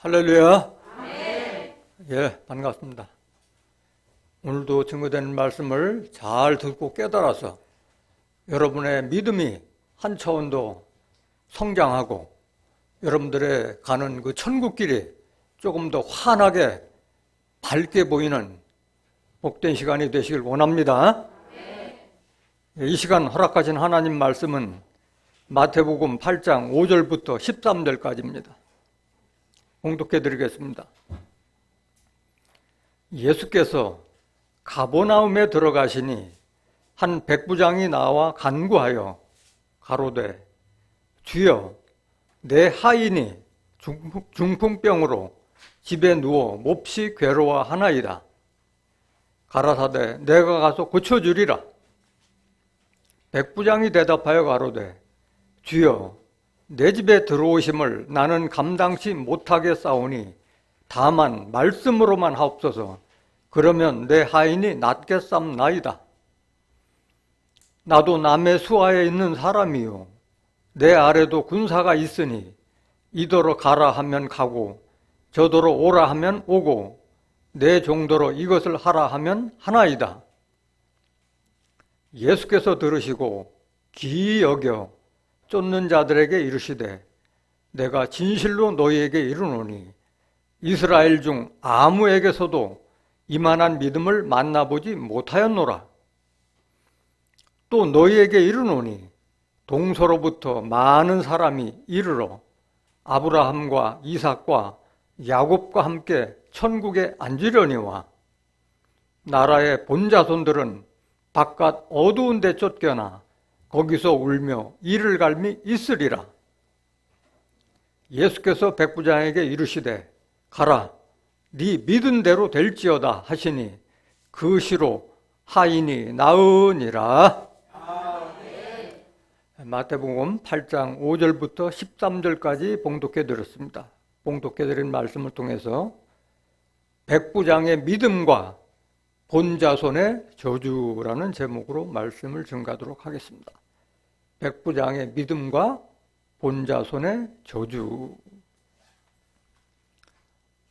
할렐루야. 예, 반갑습니다. 오늘도 증거되는 말씀을 잘 듣고 깨달아서 여러분의 믿음이 한 차원 더 성장하고 여러분들의 가는 그 천국길이 조금 더 환하게 밝게 보이는 복된 시간이 되시길 원합니다. 이 시간 허락하신 하나님 말씀은 마태복음 8장 5절부터 13절까지입니다. 봉독해 드리겠습니다. 예수께서 가버나움에 들어가시니 한 백부장이 나와 간구하여 가로되 주여 내 하인이 중풍병으로 집에 누워 몹시 괴로워하나이다. 가라사대 내가 가서 고쳐주리라. 백부장이 대답하여 가로되 주여 내 집에 들어오심을 나는 감당치 못하겠사오니 다만 말씀으로만 하옵소서. 그러면 내 하인이 낫겠삼나이다. 나도 남의 수하에 있는 사람이요 내 아래도 군사가 있으니 이더러 가라 하면 가고 저더러 오라 하면 오고 내 종도로 이것을 하라 하면 하나이다. 예수께서 들으시고 기이 여겨 쫓는 자들에게 이르시되 내가 진실로 너희에게 이르노니 이스라엘 중 아무에게서도 이만한 믿음을 만나보지 못하였노라. 또 너희에게 이르노니 동서로부터 많은 사람이 이르러 아브라함과 이삭과 야곱과 함께 천국에 앉으려니와 나라의 본자손들은 바깥 어두운 데 쫓겨나 거기서 울며 이를 갈미 있으리라. 예수께서 백부장에게 이르시되 가라 네 믿은 대로 될지어다 하시니 그 시로 하인이 나으니라. 마태복음 8장 5절부터 13절까지 봉독해 드렸습니다. 봉독해 드린 말씀을 통해서 백부장의 믿음과 본자손의 저주라는 제목으로 말씀을 증가하도록 하겠습니다. 백부장의 믿음과 본자손의 저주.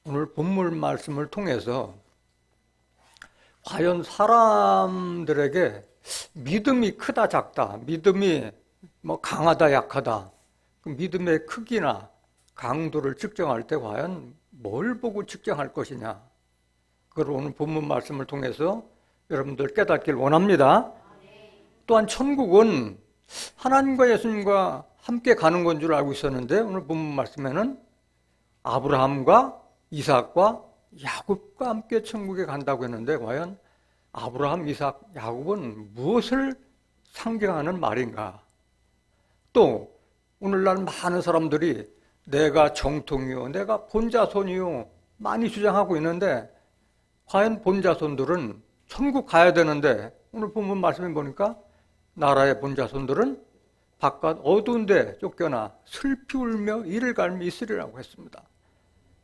오늘 본문 말씀을 통해서 과연 사람들에게 믿음이 크다 작다, 믿음이 강하다 약하다, 그 믿음의 크기나 강도를 측정할 때 과연 뭘 보고 측정할 것이냐, 그걸 오늘 본문 말씀을 통해서 여러분들 깨닫길 원합니다. 또한 천국은 하나님과 예수님과 함께 가는 건 줄 알고 있었는데 오늘 본문 말씀에는 아브라함과 이삭과 야곱과 함께 천국에 간다고 했는데 과연 아브라함, 이삭, 야곱은 무엇을 상징하는 말인가? 또 오늘날 많은 사람들이 내가 정통이요, 내가 본자손이요 많이 주장하고 있는데 과연 본자손들은 천국 가야 되는데 오늘 본문 말씀에 보니까 나라의 본자손들은 바깥 어두운 데 쫓겨나 슬피 울며 이를 갈미 있으리라고 했습니다.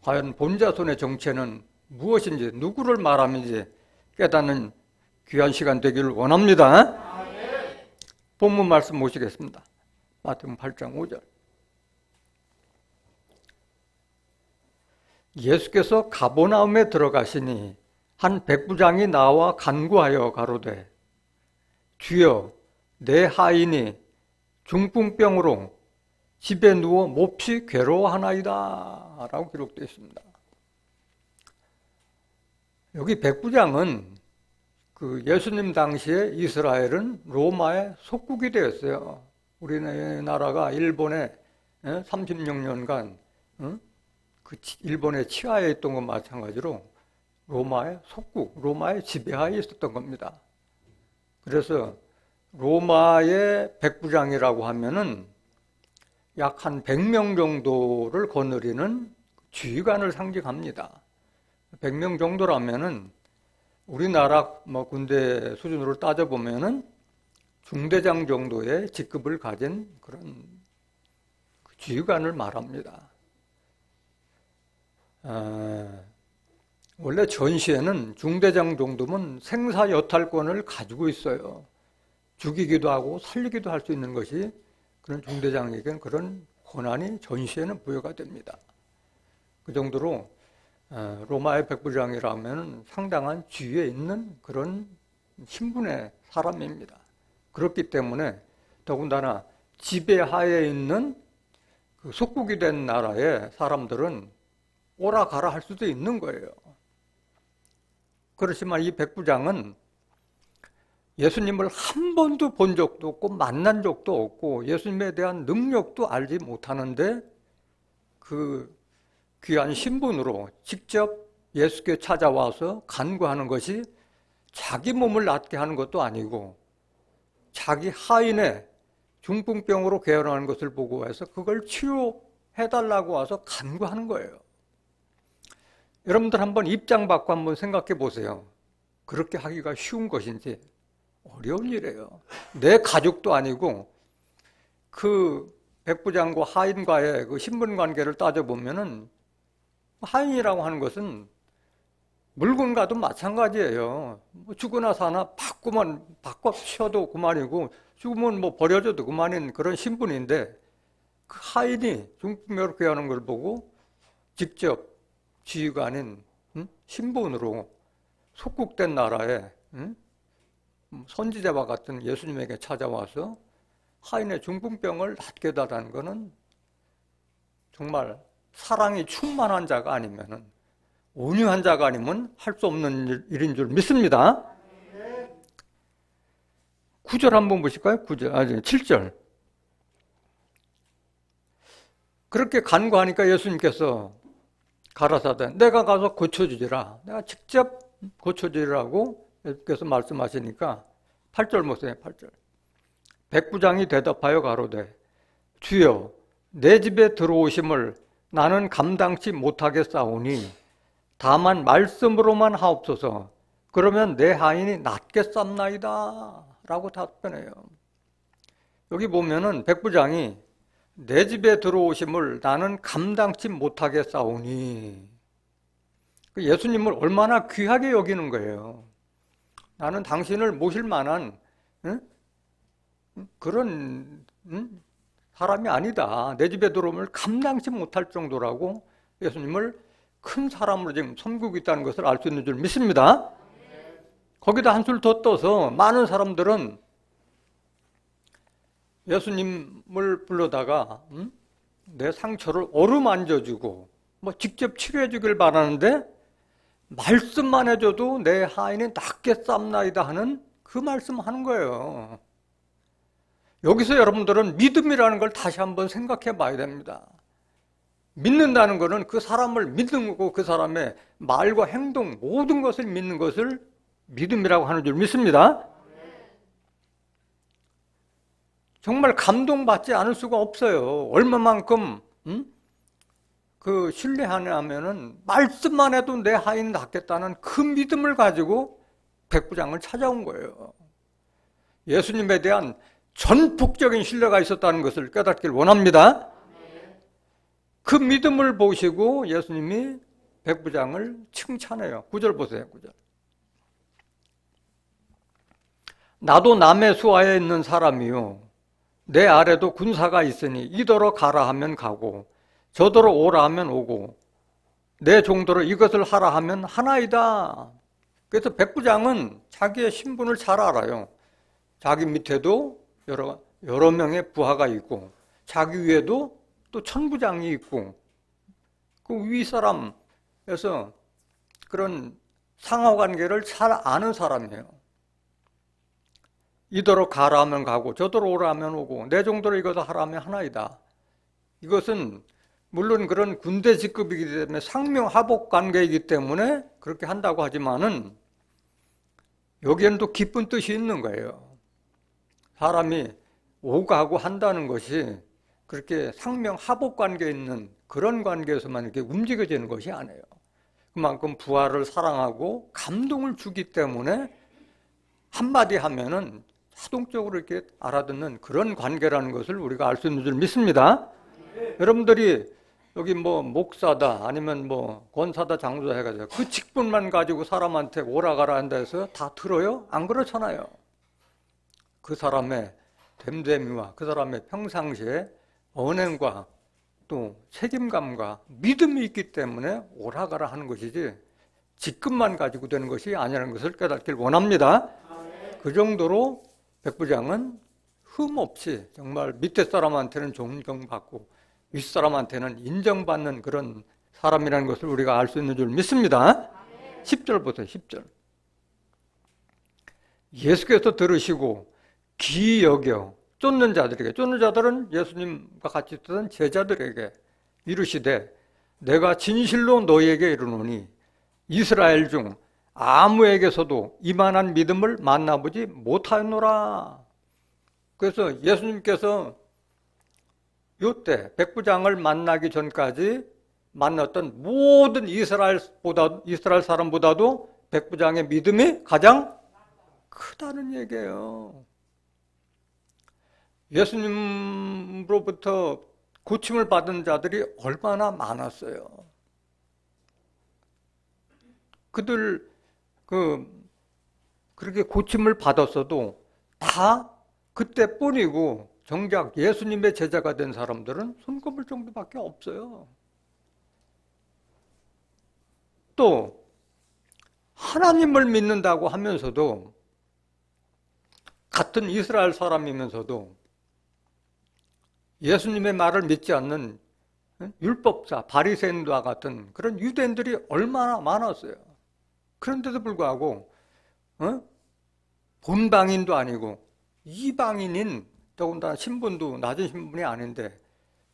과연 본자손의 정체는 무엇인지, 누구를 말하는지 깨닫는 귀한 시간 되기를 원합니다. 본문 말씀 모시겠습니다. 마태복음 8장 5절. 예수께서 가버나움에 들어가시니 한 백부장이 나와 간구하여 가로되 주여 내 하인이 중풍병으로 집에 누워 몹시 괴로워하나이다 라고 기록되어 있습니다. 여기 백부장은 그 예수님 당시에 이스라엘은 로마의 속국이 되었어요. 우리나라가 일본에 36년간 그 일본의 치하에 있던 것 마찬가지로 로마의 속국, 로마의 지배하에 있었던 겁니다. 그래서 로마의 백부장이라고 하면은 약 한 100명 정도를 거느리는 지휘관을 상징합니다. 100명 정도라면은 우리나라 군대 수준으로 따져보면은 중대장 정도의 직급을 가진 그런 지휘관을 말합니다. 원래 전시에는 중대장 정도면 생사 여탈권을 가지고 있어요. 죽이기도 하고 살리기도 할 수 있는 것이 그런 중대장에게는 그런 권한이 전시에는 부여가 됩니다. 그 정도로 로마의 백부장이라면 상당한 지위에 있는 그런 신분의 사람입니다. 그렇기 때문에 더군다나 지배하에 있는 그 속국이 된 나라의 사람들은 오라 가라 할 수도 있는 거예요. 그렇지만 이 백부장은 예수님을 한 번도 본 적도 없고 만난 적도 없고 예수님에 대한 능력도 알지 못하는데 그 귀한 신분으로 직접 예수께 찾아와서 간구하는 것이 자기 몸을 낫게 하는 것도 아니고 자기 하인의 중풍병으로 개원하는 것을 보고 해서 그걸 치료해달라고 와서 간구하는 거예요. 여러분들 한번 입장 바꿔 한번 생각해 보세요. 그렇게 하기가 쉬운 것인지 어려운 일이에요. 내 가족도 아니고 그 백부장과 하인과의 그 신분 관계를 따져보면은 하인이라고 하는 것은 물건과도 마찬가지예요. 뭐 죽으나 사나 바꿔 치워도 그만이고 죽으면 뭐 버려져도 그만인 그런 신분인데 그 하인이 중풍병으로 귀하는 걸 보고 직접 지휘관인 신분으로 속국된 나라에 선지자와 같은 예수님에게 찾아와서 하인의 중풍병을 낫게 해달라는 것은 정말 사랑이 충만한 자가 아니면은 온유한 자가 아니면 할 수 없는 일인 줄 믿습니다. 9절 한번 보실까요? 7절. 그렇게 간구하니까 예수님께서 가라사대 내가 가서 고쳐주리라. 내가 직접 고쳐주리라고 예수께서 말씀하시니까 8절 보세요. 8절. 백부장이 대답하여 가로되 주여 내 집에 들어오심을 나는 감당치 못하겠사오니 다만 말씀으로만 하옵소서. 그러면 내 하인이 낫겠삼나이다 라고 답변해요. 여기 보면은 백부장이 내 집에 들어오심을 나는 감당치 못하겠사오니 예수님을 얼마나 귀하게 여기는 거예요. 나는 당신을 모실 만한 그런 사람이 아니다. 내 집에 들어오면 감당치 못할 정도라고 예수님을 큰 사람으로 지금 섬기고 있다는 것을 알 수 있는 줄 믿습니다. 거기다 한술 더 떠서 많은 사람들은 예수님을 불러다가 내 상처를 어루만져주고 뭐 직접 치료해 주길 바라는데 말씀만 해줘도 내 하인이 낫겠삼나이다 하는 그 말씀하는 거예요. 여기서 여러분들은 믿음이라는 걸 다시 한번 생각해 봐야 됩니다. 믿는다는 것은 그 사람을 믿는 거고 그 사람의 말과 행동 모든 것을 믿는 것을 믿음이라고 하는 줄 믿습니다. 정말 감동받지 않을 수가 없어요. 얼마만큼 그 신뢰하냐면은 말씀만 해도 내 하인이 낫겠다는 그 믿음을 가지고 백부장을 찾아온 거예요. 예수님에 대한 전폭적인 신뢰가 있었다는 것을 깨닫길 원합니다. 그 믿음을 보시고 예수님이 백부장을 칭찬해요. 9절 보세요. 9절. 나도 남의 수하에 있는 사람이요 내 아래도 군사가 있으니 이더러 가라 하면 가고 저더러 오라 하면 오고 내 종도로 이것을 하라 하면 하나이다. 그래서 백부장은 자기의 신분을 잘 알아요. 자기 밑에도 여러 명의 부하가 있고 자기 위에도 또 천부장이 있고 그 윗사람에서 그런 상하관계를 잘 아는 사람이에요. 이더러 가라 하면 가고 저더러 오라 하면 오고 내 정도로 이것을 하라 하면 하나이다. 이것은 물론 그런 군대 직급이기 때문에 상명하복 관계이기 때문에 그렇게 한다고 하지만은 여기에는 또 깊은 뜻이 있는 거예요. 사람이 오가고 한다는 것이 그렇게 상명하복 관계에 있는 그런 관계에서만 이렇게 움직여지는 것이 아니에요. 그만큼 부하를 사랑하고 감동을 주기 때문에 한마디 하면은 자동적으로 이렇게 알아듣는 그런 관계라는 것을 우리가 알 수 있는 줄 믿습니다. 여러분들이 여기 뭐 목사다 아니면 뭐 권사다 장로다 해가지고 그 직분만 가지고 사람한테 오라가라 한다 해서 다 들어요? 안 그렇잖아요. 그 사람의 됨됨이와 그 사람의 평상시에 언행과 또 책임감과 믿음이 있기 때문에 오라가라 하는 것이지 직급만 가지고 되는 것이 아니라는 것을 깨닫길 원합니다. 그 정도로 백부장은 흠없이 정말 밑에 사람한테는 존경받고 윗사람한테는 인정받는 그런 사람이라는 것을 우리가 알 수 있는 줄 믿습니다. 10절 보세요. 10절. 예수께서 들으시고 귀히 여겨 쫓는 자들에게, 쫓는 자들은 예수님과 같이 있던 제자들에게 이르시되 내가 진실로 너희에게 이르노니 이스라엘 중 아무에게서도 이만한 믿음을 만나보지 못하였노라. 그래서 예수님께서 이때 백부장을 만나기 전까지 만났던 모든 이스라엘 사람보다도 백부장의 믿음이 가장 크다는 얘기예요. 예수님으로부터 고침을 받은 자들이 얼마나 많았어요. 그들 그렇게 고침을 받았어도 다 그때뿐이고 정작 예수님의 제자가 된 사람들은 손꼽을 정도밖에 없어요. 또 하나님을 믿는다고 하면서도 같은 이스라엘 사람이면서도 예수님의 말을 믿지 않는 율법자, 바리새인과 같은 그런 유대인들이 얼마나 많았어요. 그런데도 불구하고 본방인도 아니고 이방인인, 더군다나 신분도 낮은 신분이 아닌데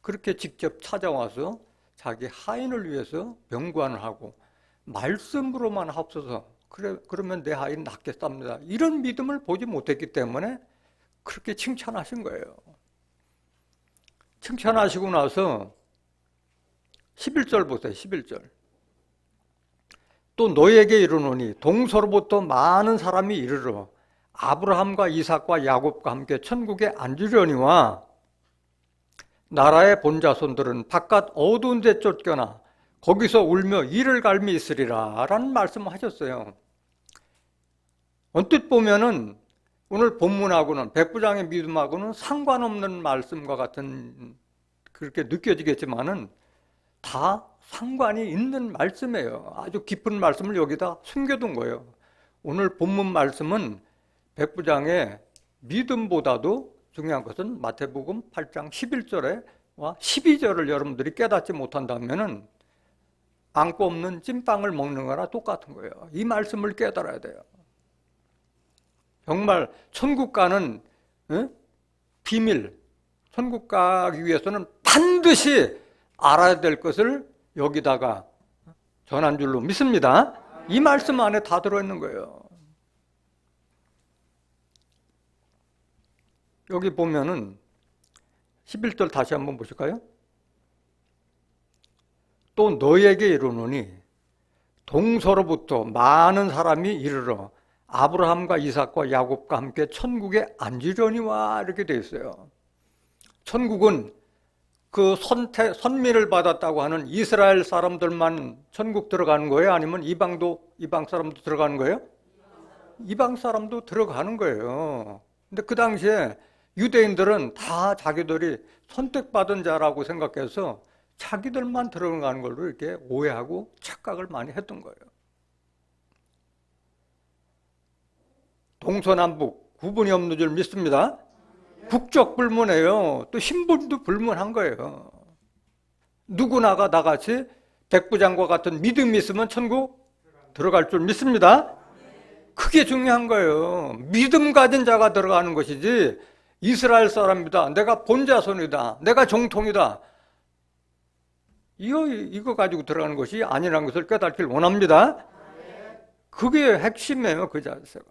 그렇게 직접 찾아와서 자기 하인을 위해서 명관을 하고 말씀으로만 합쳐서 그러면 내 하인 낫겠답니다. 이런 믿음을 보지 못했기 때문에 그렇게 칭찬하신 거예요. 칭찬하시고 나서 11절 보세요. 11절. 또 너에게 이르노니 동서로부터 많은 사람이 이르러 아브라함과 이삭과 야곱과 함께 천국에 앉으려니와 나라의 본자손들은 바깥 어두운 데 쫓겨나 거기서 울며 이를 갈미 있으리라 라는 말씀을 하셨어요. 언뜻 보면은 오늘 본문하고는 백부장의 믿음하고는 상관없는 말씀과 같은 그렇게 느껴지겠지만은 다 상관이 있는 말씀이에요. 아주 깊은 말씀을 여기다 숨겨둔 거예요. 오늘 본문 말씀은 백부장의 믿음보다도 중요한 것은 마태복음 8장 11절과 12절을 여러분들이 깨닫지 못한다면은 안고 없는 찐빵을 먹는 거나 똑같은 거예요. 이 말씀을 깨달아야 돼요. 정말 천국 가는 비밀, 천국 가기 위해서는 반드시 알아야 될 것을 여기다가 전한 줄로 믿습니다. 이 말씀 안에 다 들어있는 거예요. 여기 보면은 11절 다시 한번 보실까요? 또 너에게 이르노니 동서로부터 많은 사람이 이르러 아브라함과 이삭과 야곱과 함께 천국에 앉으려니와 이렇게 되어 있어요. 천국은 그 선민을 받았다고 하는 이스라엘 사람들만 천국 들어가는 거예요? 아니면 이방 사람도 들어가는 거예요? 이방 사람도 들어가는 거예요. 근데 그 당시에 유대인들은 다 자기들이 선택받은 자라고 생각해서 자기들만 들어가는 걸로 이렇게 오해하고 착각을 많이 했던 거예요. 동서남북 구분이 없는 줄 믿습니다. 국적 불문이에요. 또 신분도 불문한 거예요. 누구나가 나같이 백부장과 같은 믿음이 있으면 천국 들어갈 줄 믿습니다. 그게 중요한 거예요. 믿음 가진 자가 들어가는 것이지 이스라엘 사람이다, 내가 본자손이다, 내가 정통이다, 이거 가지고 들어가는 것이 아니라는 것을 깨닫길 원합니다. 그게 핵심이에요. 그 자세가.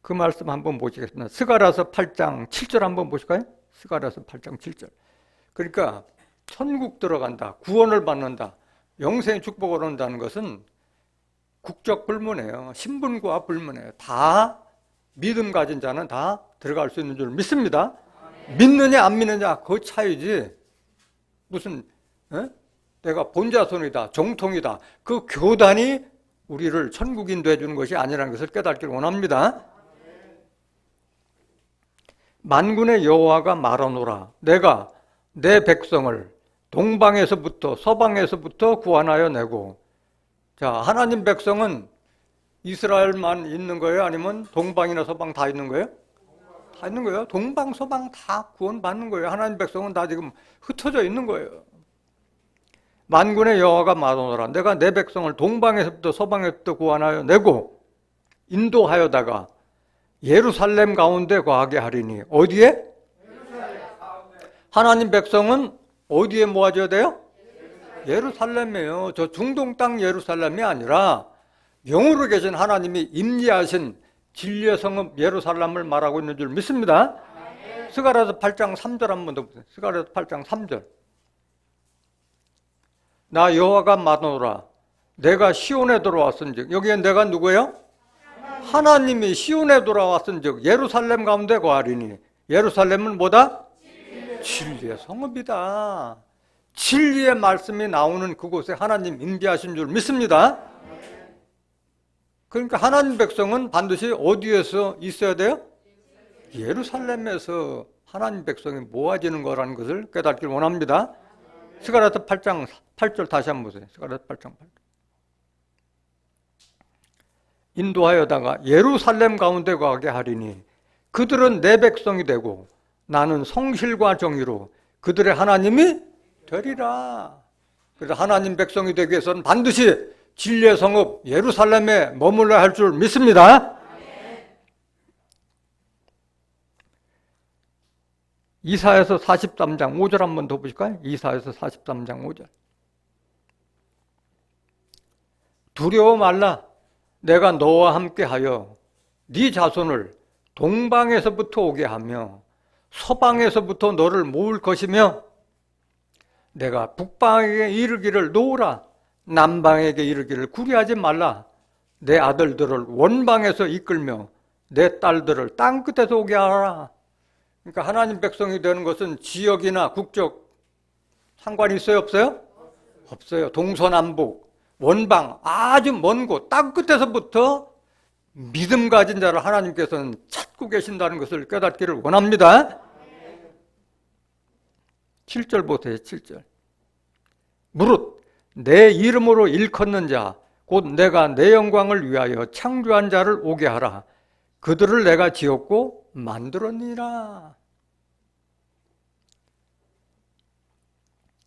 그 말씀 한번 보시겠습니다. 스가랴서 8장 7절 한번 보실까요? 스가랴서 8장 7절. 그러니까 천국 들어간다, 구원을 받는다, 영생의 축복을 얻는다는 것은 국적 불문이에요. 신분과 불문이에요. 다 믿음 가진 자는 다 들어갈 수 있는 줄 믿습니다. 믿느냐 안 믿느냐 그 차이지 무슨 내가 본자손이다, 정통이다, 그 교단이 우리를 천국인 되어주는 것이 아니라는 것을 깨닫기를 원합니다. 만군의 여호와가 말하노라. 내가 내 백성을 동방에서부터 서방에서부터 구원하여 내고. 자, 하나님 백성은 이스라엘만 있는 거예요? 아니면 동방이나 서방 다 있는 거예요? 다 있는 거예요. 동방 서방 다 구원받는 거예요. 하나님 백성은 다 지금 흩어져 있는 거예요. 만군의 여호와가 말하노라. 내가 내 백성을 동방에서부터 서방에서부터 구원하여 내고 인도하여다가 예루살렘 가운데 거하게 하리니. 어디에? 하나님 백성은 어디에 모아져야 돼요? 예루살렘이에요. 저 중동 땅 예루살렘이 아니라 영으로 계신 하나님이 임재하신 진리의 성읍 예루살렘을 말하고 있는 줄 믿습니다. 스가랴서 8장 3절 한번 더 보세요. 스가랴서 8장 3절. 나 여호와가 말하노라. 내가 시온에 들어왔은즉. 여기에 내가 누구예요? 하나님이 시온에 돌아왔은즉 예루살렘 가운데 거하리니. 예루살렘은 뭐다? 진리의 성읍이다. 진리의 말씀이 나오는 그곳에 하나님 임재하신 줄 믿습니다. 그러니까 하나님 백성은 반드시 어디에서 있어야 돼요? 예루살렘에서 하나님 백성이 모아지는 거라는 것을 깨닫길 원합니다. 스가랴서 8장 8절 다시 한번 보세요. 스가랴서 8장 8절. 인도하여다가 예루살렘 가운데 거하게 하리니 그들은 내 백성이 되고 나는 성실과 정의로 그들의 하나님이 되리라. 그래서 하나님 백성이 되기 위해서는 반드시 진리의 성읍 예루살렘에 머물러야 할 줄 믿습니다. 이사야서 43장 5절 한번 더 보실까요? 이사야서 43장 5절. 두려워 말라. 내가 너와 함께하여 네 자손을 동방에서부터 오게 하며 서방에서부터 너를 모을 것이며 내가 북방에게 이르기를 놓으라. 남방에게 이르기를 구리하지 말라. 내 아들들을 원방에서 이끌며 내 딸들을 땅끝에서 오게 하라. 그러니까 하나님 백성이 되는 것은 지역이나 국적 상관이 있어요? 없어요? 없어요. 동서남북, 원방, 아주 먼 곳, 땅끝에서부터 믿음 가진 자를 하나님께서는 찾고 계신다는 것을 깨닫기를 원합니다. 7절 보세요. 7절. 무릇 내 이름으로 일컫는 자 곧 내가 내 영광을 위하여 창조한 자를 오게 하라. 그들을 내가 지었고 만들었니라.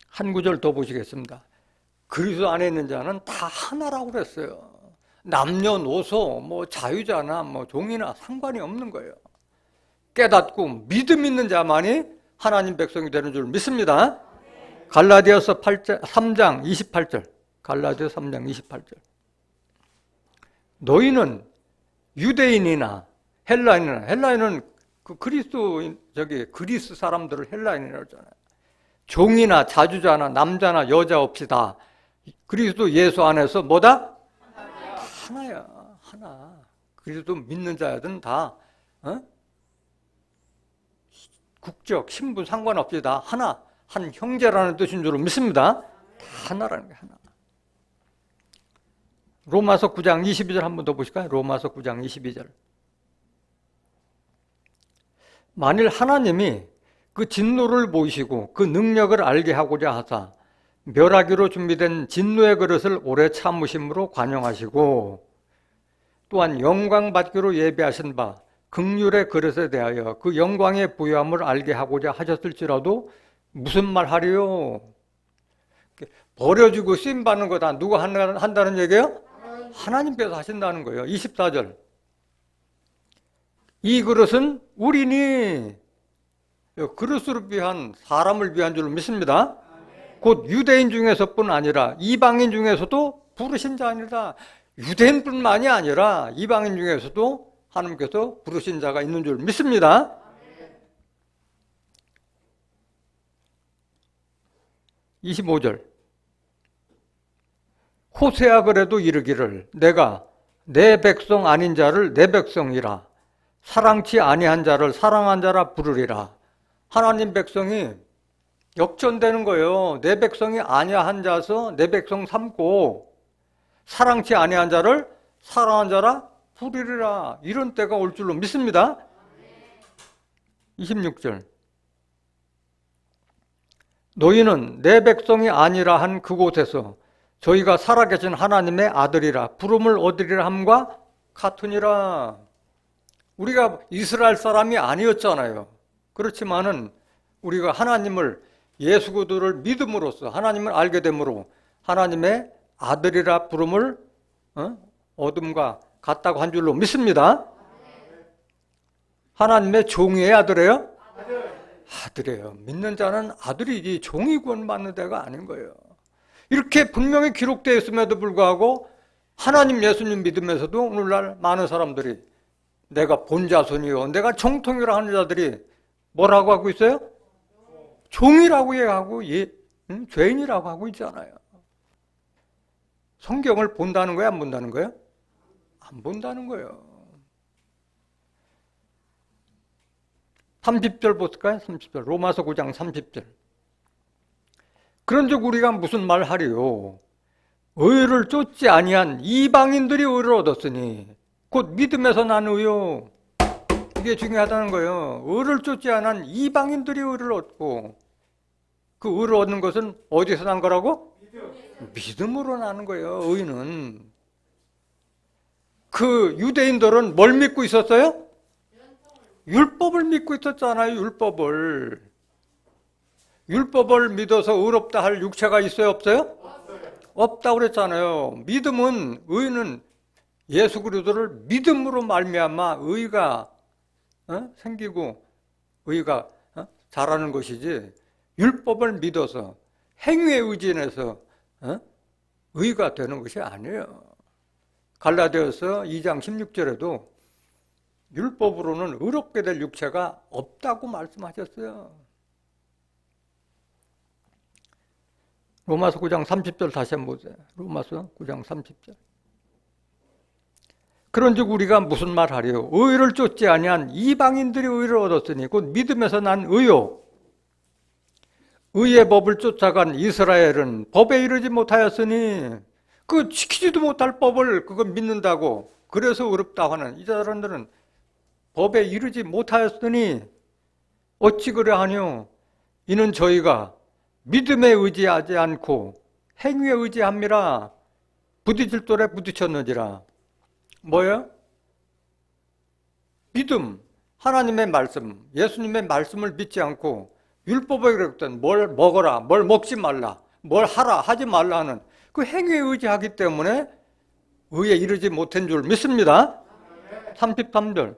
한 구절 더 보시겠습니다. 그리스도 안에 있는 자는 다 하나라고 그랬어요. 남녀노소, 자유자나 종이나 상관이 없는 거예요. 깨닫고 믿음 있는 자만이 하나님 백성이 되는 줄 믿습니다. 갈라디아서 3장 28절. 갈라디아서 3장 28절. 너희는 유대인이나 헬라인은 그리스 사람들을 헬라인이라고 하잖아요. 종이나 자주자나 남자나 여자 없이 다 그리스도 예수 안에서 뭐다? 하나야. 하나. 그리스도 믿는 자들은 다 국적, 신분 상관없이 다 하나, 한 형제라는 뜻인 줄 믿습니다. 다 하나라는 게 하나. 로마서 9장 22절 한번 더 보실까요? 로마서 9장 22절. 만일 하나님이 그 진노를 보이시고 그 능력을 알게 하고자 하사 멸하기로 준비된 진노의 그릇을 오래 참으심으로 관용하시고 또한 영광 받기로 예비하신 바 긍휼의 그릇에 대하여 그 영광의 부요함을 알게 하고자 하셨을지라도 무슨 말 하리요? 버려지고 쓰임받는 거 다 누가 한다는 얘기예요? 하나님께서 하신다는 거예요. 24절. 이 그릇은 우리니 그릇으로 위한 사람을 위한 줄 믿습니다. 곧 유대인 중에서뿐 아니라 이방인 중에서도 부르신 자니라. 유대인뿐만이 아니라 이방인 중에서도 하나님께서 부르신 자가 있는 줄 믿습니다. 25절. 호세아 그래도 이르기를 내가 내 백성 아닌 자를 내 백성이라 사랑치 아니한 자를 사랑한 자라 부르리라. 하나님 백성이 역전되는 거예요. 내 백성이 아니한 자서 내 백성 삼고 사랑치 아니한 자를 사랑한 자라 부르리라. 이런 때가 올 줄로 믿습니다. 26절. 너희는 내 백성이 아니라 한 그곳에서 저희가 살아계신 하나님의 아들이라 부름을 얻으리라 함과 같으니라. 우리가 이스라엘 사람이 아니었잖아요. 그렇지만은 우리가 하나님을, 예수 그리스도를 믿음으로써 하나님을 알게 되므로 하나님의 아들이라 부름을 얻음과 같다고 한 줄로 믿습니다. 하나님의 종의 아들이에요? 아들이에요. 믿는 자는 아들이지 종이 구원받는 데가 아닌 거예요. 이렇게 분명히 기록되어 있음에도 불구하고 하나님 예수님 믿으면서도 오늘날 많은 사람들이 내가 본자손이요, 내가 정통이라 하는 자들이 뭐라고 하고 있어요? 종이라고 얘기하고 죄인이라고 하고 있잖아요. 성경을 본다는 거예요? 안 본다는 거예요? 안 본다는 거예요. 30절 볼까요? 30절. 로마서 9장 30절. 그런즉 우리가 무슨 말하리요? 의를 쫓지 아니한 이방인들이 의를 얻었으니 곧 믿음에서 난 의요. 이게 중요하다는 거예요. 의를 쫓지 않은 이방인들이 의를 얻고, 그 의를 얻는 것은 어디서 난 거라고? 믿음으로 나는 거예요. 의는. 그 유대인들은 뭘 믿고 있었어요? 율법을 믿고 있었잖아요. 율법을 믿어서 의롭다 할 육체가 있어요? 없어요? 없다고 그랬잖아요. 믿음은, 의는 예수 그리스도를 믿음으로 말미암아 의가 생기고 의가 자라는 것이지, 율법을 믿어서 행위에 의지해서 의가 되는 것이 아니에요. 갈라디아서 2장 16절에도 율법으로는 의롭게 될 육체가 없다고 말씀하셨어요. 로마서 9장 30절 다시 한번 보세요. 로마서 9장 30절. 그런즉 우리가 무슨 말하리요? 의를 쫓지 아니한 이방인들이 의를 얻었으니 곧 믿음에서 난 의요. 의의 법을 쫓아간 이스라엘은 법에 이르지 못하였으니, 그 지키지도 못할 법을 그거 믿는다고 그래서 의롭다고 하는 이 사람들은 법에 이르지 못하였으니 어찌 그래하뇨? 이는 저희가 믿음에 의지하지 않고 행위에 의지함이라. 부딪힐 돌에 부딪혔느니라. 뭐예요? 믿음, 하나님의 말씀, 예수님의 말씀을 믿지 않고 율법에 그랬던 뭘 먹어라, 뭘 먹지 말라, 뭘 하라, 하지 말라 하는 그 행위에 의지하기 때문에 의에 이르지 못한 줄 믿습니다. 33절.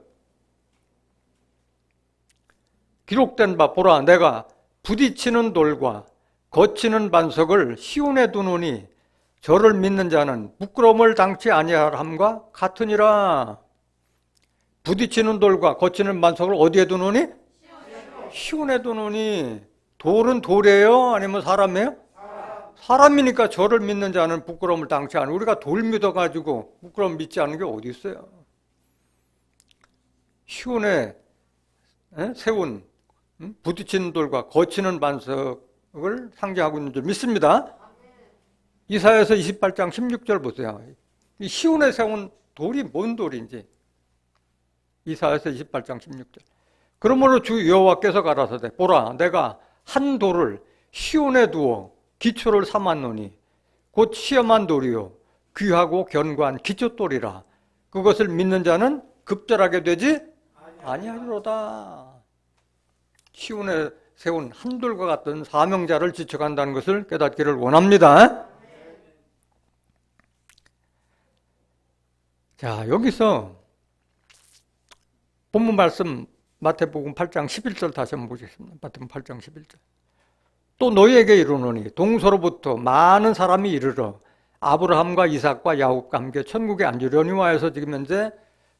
기록된 바 보라, 내가 부딪히는 돌과 거치는 반석을 시온에 두노니 저를 믿는 자는 부끄러움을 당치 아니함과 같으니라. 부딪히는 돌과 거치는 반석을 어디에 두노니? 시온에 두노니. 돌은 돌이에요? 아니면 사람이에요? 사람이니까 저를 믿는 자는 부끄러움을 당치 않아요. 우리가 돌 믿어가지고 부끄러움 믿지 않는 게 어디 있어요? 시온에 세운 부딪히는 돌과 거치는 반석을 상징하고 있는 줄 믿습니다. 이사야서 28장 16절 보세요. 이 시온에 세운 돌이 뭔 돌인지. 이사야서 28장 16절. 그러므로 주 여호와께서 가라사대 보라, 내가 한 돌을 시온에 두어 기초를 삼았노니 곧 시험한 돌이요 귀하고 견고한 기초돌이라. 그것을 믿는 자는 급절하게 되지 아니하리로다. 시온에 세운 한 돌과 같은 사명자를 지쳐간다는 것을 깨닫기를 원합니다. 자, 여기서 본문 말씀 마태복음 8장 11절 다시 한번 보겠습니다. 마태복음 8장 11절. 또 너희에게 이르노니 동서로부터 많은 사람이 이르러 아브라함과 이삭과 야곱과 함께 천국에 앉으려니와 해서 지금 현재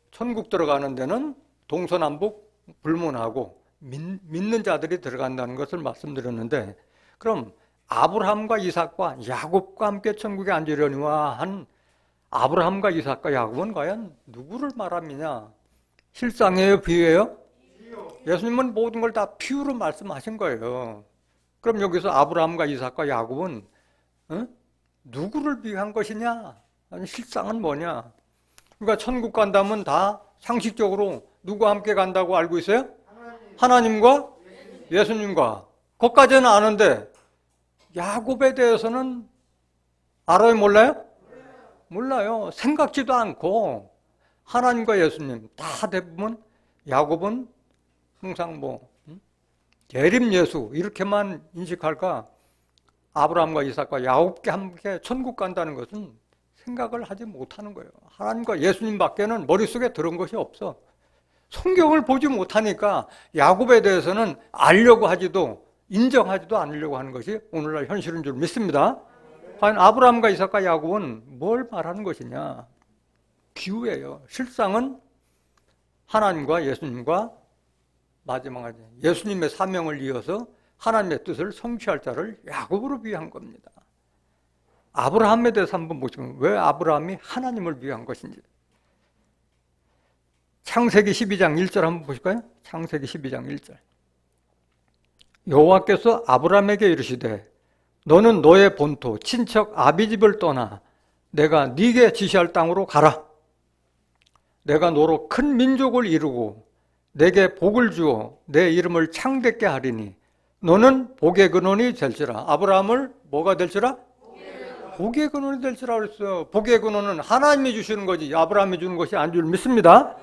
천국 들어가는 데는 동서남북 불문하고 믿는 자들이 들어간다는 것을 말씀드렸는데, 그럼 아브라함과 이삭과 야곱과 함께 천국에 앉으려니와 한 아브라함과 이삭과 야곱은 과연 누구를 말합니냐? 실상이에요? 비유예요? 예수님은 모든 걸 다 비유로 말씀하신 거예요. 그럼 여기서 아브라함과 이삭과 야곱은 누구를 비유한 것이냐? 아니, 실상은 뭐냐? 그러니까 천국 간다면 다 상식적으로 누구와 함께 간다고 알고 있어요? 하나님과 예수님과. 그것까지는 아는데 야곱에 대해서는 알아요, 몰라요? 몰라요. 생각지도 않고 하나님과 예수님 다 대부분 야곱은 항상 예림 예수 이렇게만 인식할까? 아브라함과 이삭과 야곱과 함께 천국 간다는 것은 생각을 하지 못하는 거예요. 하나님과 예수님밖에는 머릿속에 들은 것이 없어. 성경을 보지 못하니까 야곱에 대해서는 알려고 하지도 인정하지도 않으려고 하는 것이 오늘날 현실인 줄 믿습니다. 과연 아브라함과 이삭과 야곱은 뭘 말하는 것이냐? 비유예요. 실상은 하나님과 예수님과 마지막에 예수님의 사명을 이어서 하나님의 뜻을 성취할 자를 야곱으로 비유한 겁니다. 아브라함에 대해서 한번 보시면 왜 아브라함이 하나님을 비유한 것인지. 창세기 12장 1절 한번 보실까요? 창세기 12장 1절. 여호와께서 아브라함에게 이르시되 너는 너의 본토 친척 아비집을 떠나 내가 네게 지시할 땅으로 가라. 내가 너로 큰 민족을 이루고 내게 복을 주어 내 이름을 창대케 하리니 너는 복의 근원이 될지라. 아브라함을 뭐가 될지라? 복의 근원이 될지라 그랬어요. 복의 근원은 하나님이 주시는 거지 아브라함이 주는 것이 아닌 줄 믿습니다.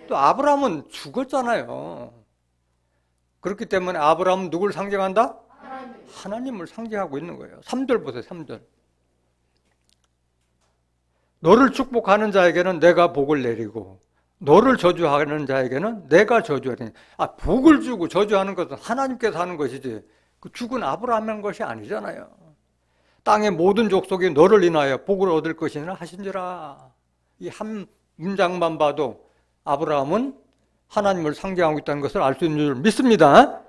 또 아브라함은 죽었잖아요. 그렇기 때문에 아브라함은 누굴 상징한다? 하나님을 상징하고 있는 거예요. 3절 보세요. 3절. 너를 축복하는 자에게는 내가 복을 내리고 너를 저주하는 자에게는 내가 저주하리니. 복을 주고 저주하는 것은 하나님께서 하는 것이지 그 죽은 아브라함이 한 것이 아니잖아요. 땅의 모든 족속이 너를 인하여 복을 얻을 것이니라 하신지라. 이 한 문장만 봐도 아브라함은 하나님을 상징하고 있다는 것을 알 수 있는 줄 믿습니다.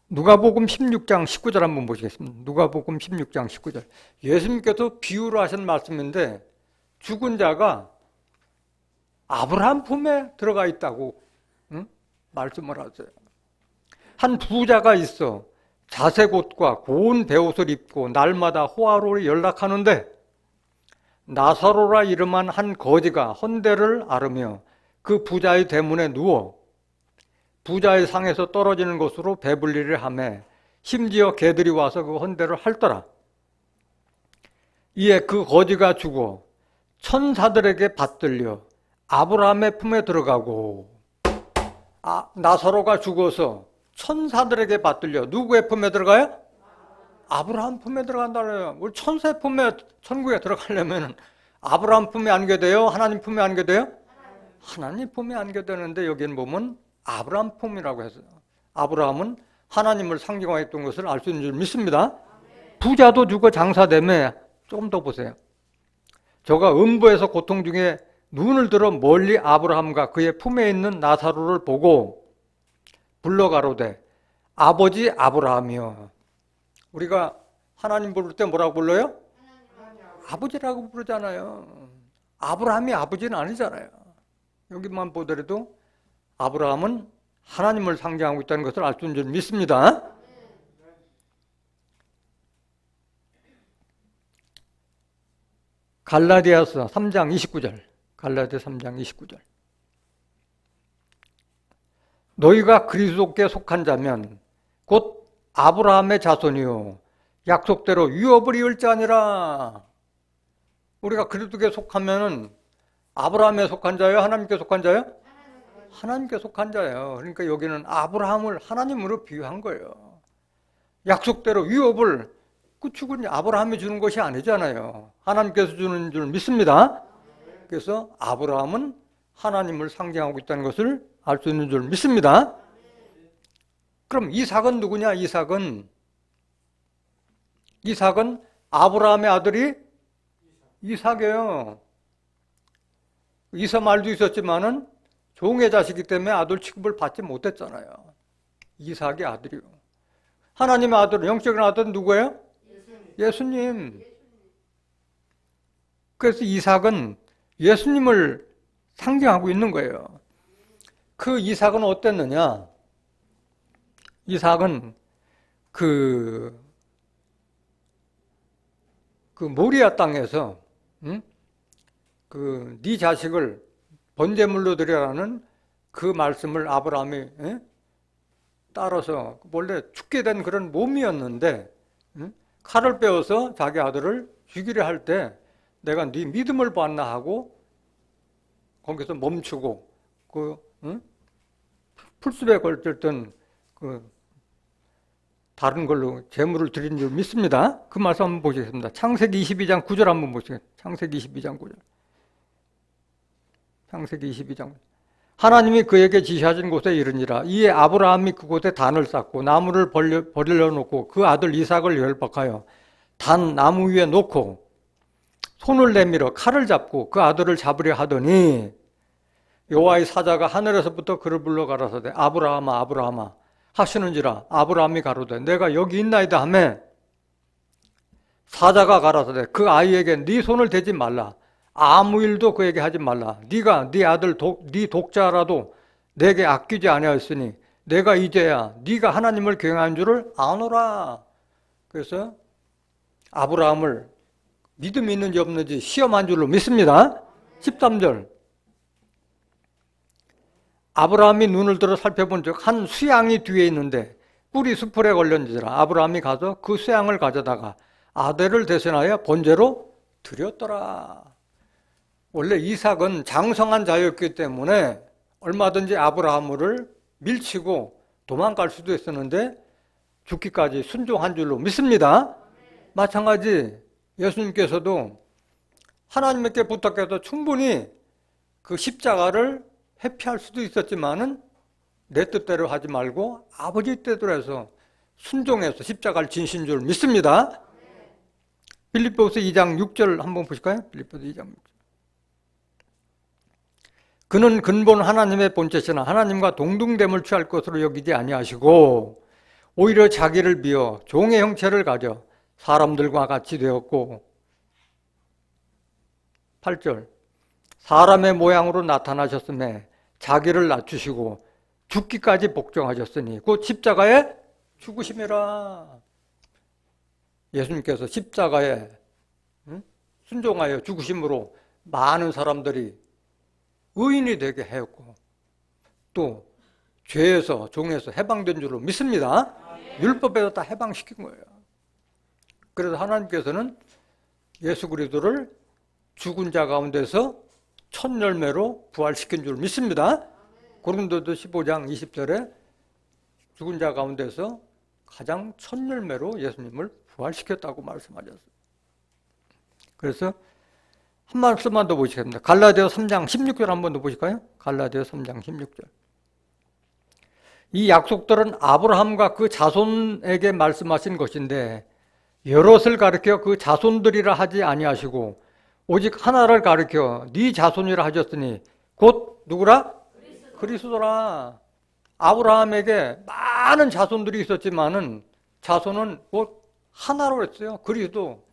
누가복음 16장 19절 한번 보시겠습니다. 누가복음 16장 19절. 예수님께서 비유로 하신 말씀인데 죽은 자가 아브라함 품에 들어가 있다고 말씀을 하세요. 한 부자가 있어 자색 옷과 고운 베옷을 입고 날마다 호화로이 연락하는데 나사로라 이름한 한 거지가 헌대를 앓으며 그 부자의 대문에 누워 부자의 상에서 떨어지는 것으로 배불리를 하며 심지어 개들이 와서 그 헌대를 핥더라. 이에 그 거지가 죽어 천사들에게 받들려 아브라함의 품에 들어가고 나사로가 죽어서 천사들에게 받들려 누구의 품에 들어가요? 아브라함 품에 들어간다고요. 우리 천사의 품에 천국에 들어가려면 아브라함 품에 안게 돼요? 하나님 품에 안게 돼요? 하나님 품에 안게 되는데 여기는 보면 아브라함 품이라고 했어요. 아브라함은 하나님을 상징하고 있던 것을 알 수 있는 줄 믿습니다. 부자도 죽어 장사되며 조금 더 보세요. 저가 음부에서 고통 중에 눈을 들어 멀리 아브라함과 그의 품에 있는 나사로를 보고 불러가로되 아버지 아브라함이여. 우리가 하나님 부를 때 뭐라고 불러요? 아버지라고 부르잖아요. 아브라함이 아버지는 아니잖아요. 여기만 보더라도 아브라함은 하나님을 상징하고 있다는 것을 알 수 있는 줄 믿습니다. 갈라디아서 3장 29절. 갈라디아 3장 29절. 너희가 그리스도께 속한 자면 곧 아브라함의 자손이요 약속대로 유업을 이을 자니라. 우리가 그리스도께 속하면 아브라함에 속한 자예요? 하나님께 속한 자예요? 하나님께 속한 자예요. 그러니까 여기는 아브라함을 하나님으로 비유한 거예요. 약속대로 유업을 그 축은 아브라함이 주는 것이 아니잖아요. 하나님께서 주는 줄 믿습니다. 그래서 아브라함은 하나님을 상징하고 있다는 것을 알 수 있는 줄 믿습니다. 그럼 이삭은 누구냐? 이삭은 아브라함의 아들이 이삭이에요. 이삭 말도 있었지만은 종의 자식이기 때문에 아들 취급을 받지 못했잖아요. 이삭의 아들이요. 하나님의 아들, 영적인 아들은 누구예요? 예수님. 그래서 이삭은 예수님을 상징하고 있는 거예요. 그 이삭은 어땠느냐? 이삭은 그 모리아 땅에서 네 자식을 번제물로 드려라는 그 말씀을 아브라함이 따라서 원래 죽게 된 그런 몸이었는데 칼을 빼어서 자기 아들을 죽이려 할 때 내가 네 믿음을 봤나 하고 거기서 멈추고 그 풀숲에 걸쳤던 그 다른 걸로 제물을 드린 줄 믿습니다. 그 말씀 한번 보시겠습니다. 창세기 22장 9절 한번 보시겠습니다. 창세기 22장 9절. 창세기 22장. 하나님이 그에게 지시하신 곳에 이르니라. 이에 아브라함이 그곳에 단을 쌓고 나무를 벌려놓고 그 아들 이삭을 결박하여 단 나무 위에 놓고 손을 내밀어 칼을 잡고 그 아들을 잡으려 하더니 여호와의 사자가 하늘에서부터 그를 불러 가라사대 아브라함아 아브라함아 하시는지라. 아브라함이 가로되 내가 여기 있나이다 하매 사자가 가라사대 그 아이에게 네 손을 대지 말라. 아무 일도 그에게 하지 말라. 네가 네 아들 네 독자라도 내게 아끼지 아니하였으니 내가 이제야 네가 하나님을 경외한 줄을 아노라. 그래서 아브라함을 믿음이 있는지 없는지 시험한 줄로 믿습니다. 13절. 아브라함이 눈을 들어 살펴본 적 한 수양이 뒤에 있는데 뿔이 수풀에 걸렸는지라. 아브라함이 가서 그 수양을 가져다가 아들을 대신하여 번제로 드렸더라. 원래 이삭은 장성한 자였기 때문에 얼마든지 아브라함을 밀치고 도망갈 수도 있었는데 죽기까지 순종한 줄로 믿습니다. 마찬가지 예수님께서도 하나님께 부탁해서 충분히 그 십자가를 회피할 수도 있었지만은 내 뜻대로 하지 말고 아버지 뜻대로 해서 순종해서 십자가를 지신 줄 믿습니다. 빌립보서 2장 6절 한번 보실까요? 빌립보서 2장 6절. 그는 근본 하나님의 본체시나 하나님과 동등됨을 취할 것으로 여기지 아니하시고 오히려 자기를 비어 종의 형체를 가져 사람들과 같이 되었고 8절 사람의 모양으로 나타나셨음에 자기를 낮추시고 죽기까지 복종하셨으니 곧 십자가에 죽으심이라. 예수님께서 십자가에 순종하여 죽으심으로 많은 사람들이 의인이 되게 하였고 또 죄에서 종에서 해방된 줄로 믿습니다. 율법에서 다 해방시킨 거예요. 그래서 하나님께서는 예수 그리스도를 죽은 자 가운데서 첫 열매로 부활시킨 줄 믿습니다. 고린도서 15장 20절에 죽은 자 가운데서 가장 첫 열매로 예수님을 부활시켰다고 말씀하셨어요. 그래서 한 말씀만 더 보시겠습니다. 갈라디아 3장 16절 한번 더 보실까요? 갈라디아 3장 16절. 이 약속들은 아브라함과 그 자손에게 말씀하신 것인데 여럿을 가리켜 그 자손들이라 하지 아니하시고 오직 하나를 가리켜 네 자손이라 하셨으니 곧 누구라? 그리스도라. 아브라함에게 많은 자손들이 있었지만은 자손은 곧 하나로 했어요. 그리스도.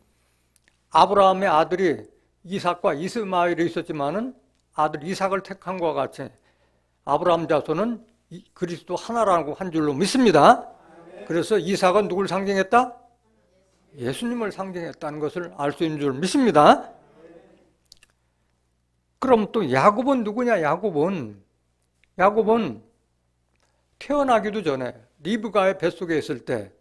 아브라함의 아들이 이삭과 이스마엘이 있었지만은 아들 이삭을 택한 것과 같이 아브라함 자손은 그리스도 하나라고 한 줄로 믿습니다. 그래서 이삭은 누굴 상징했다? 예수님을 상징했다는 것을 알 수 있는 줄 믿습니다. 그럼 또 야곱은 누구냐? 야곱은 태어나기도 전에 리브가의 뱃속에 있을 때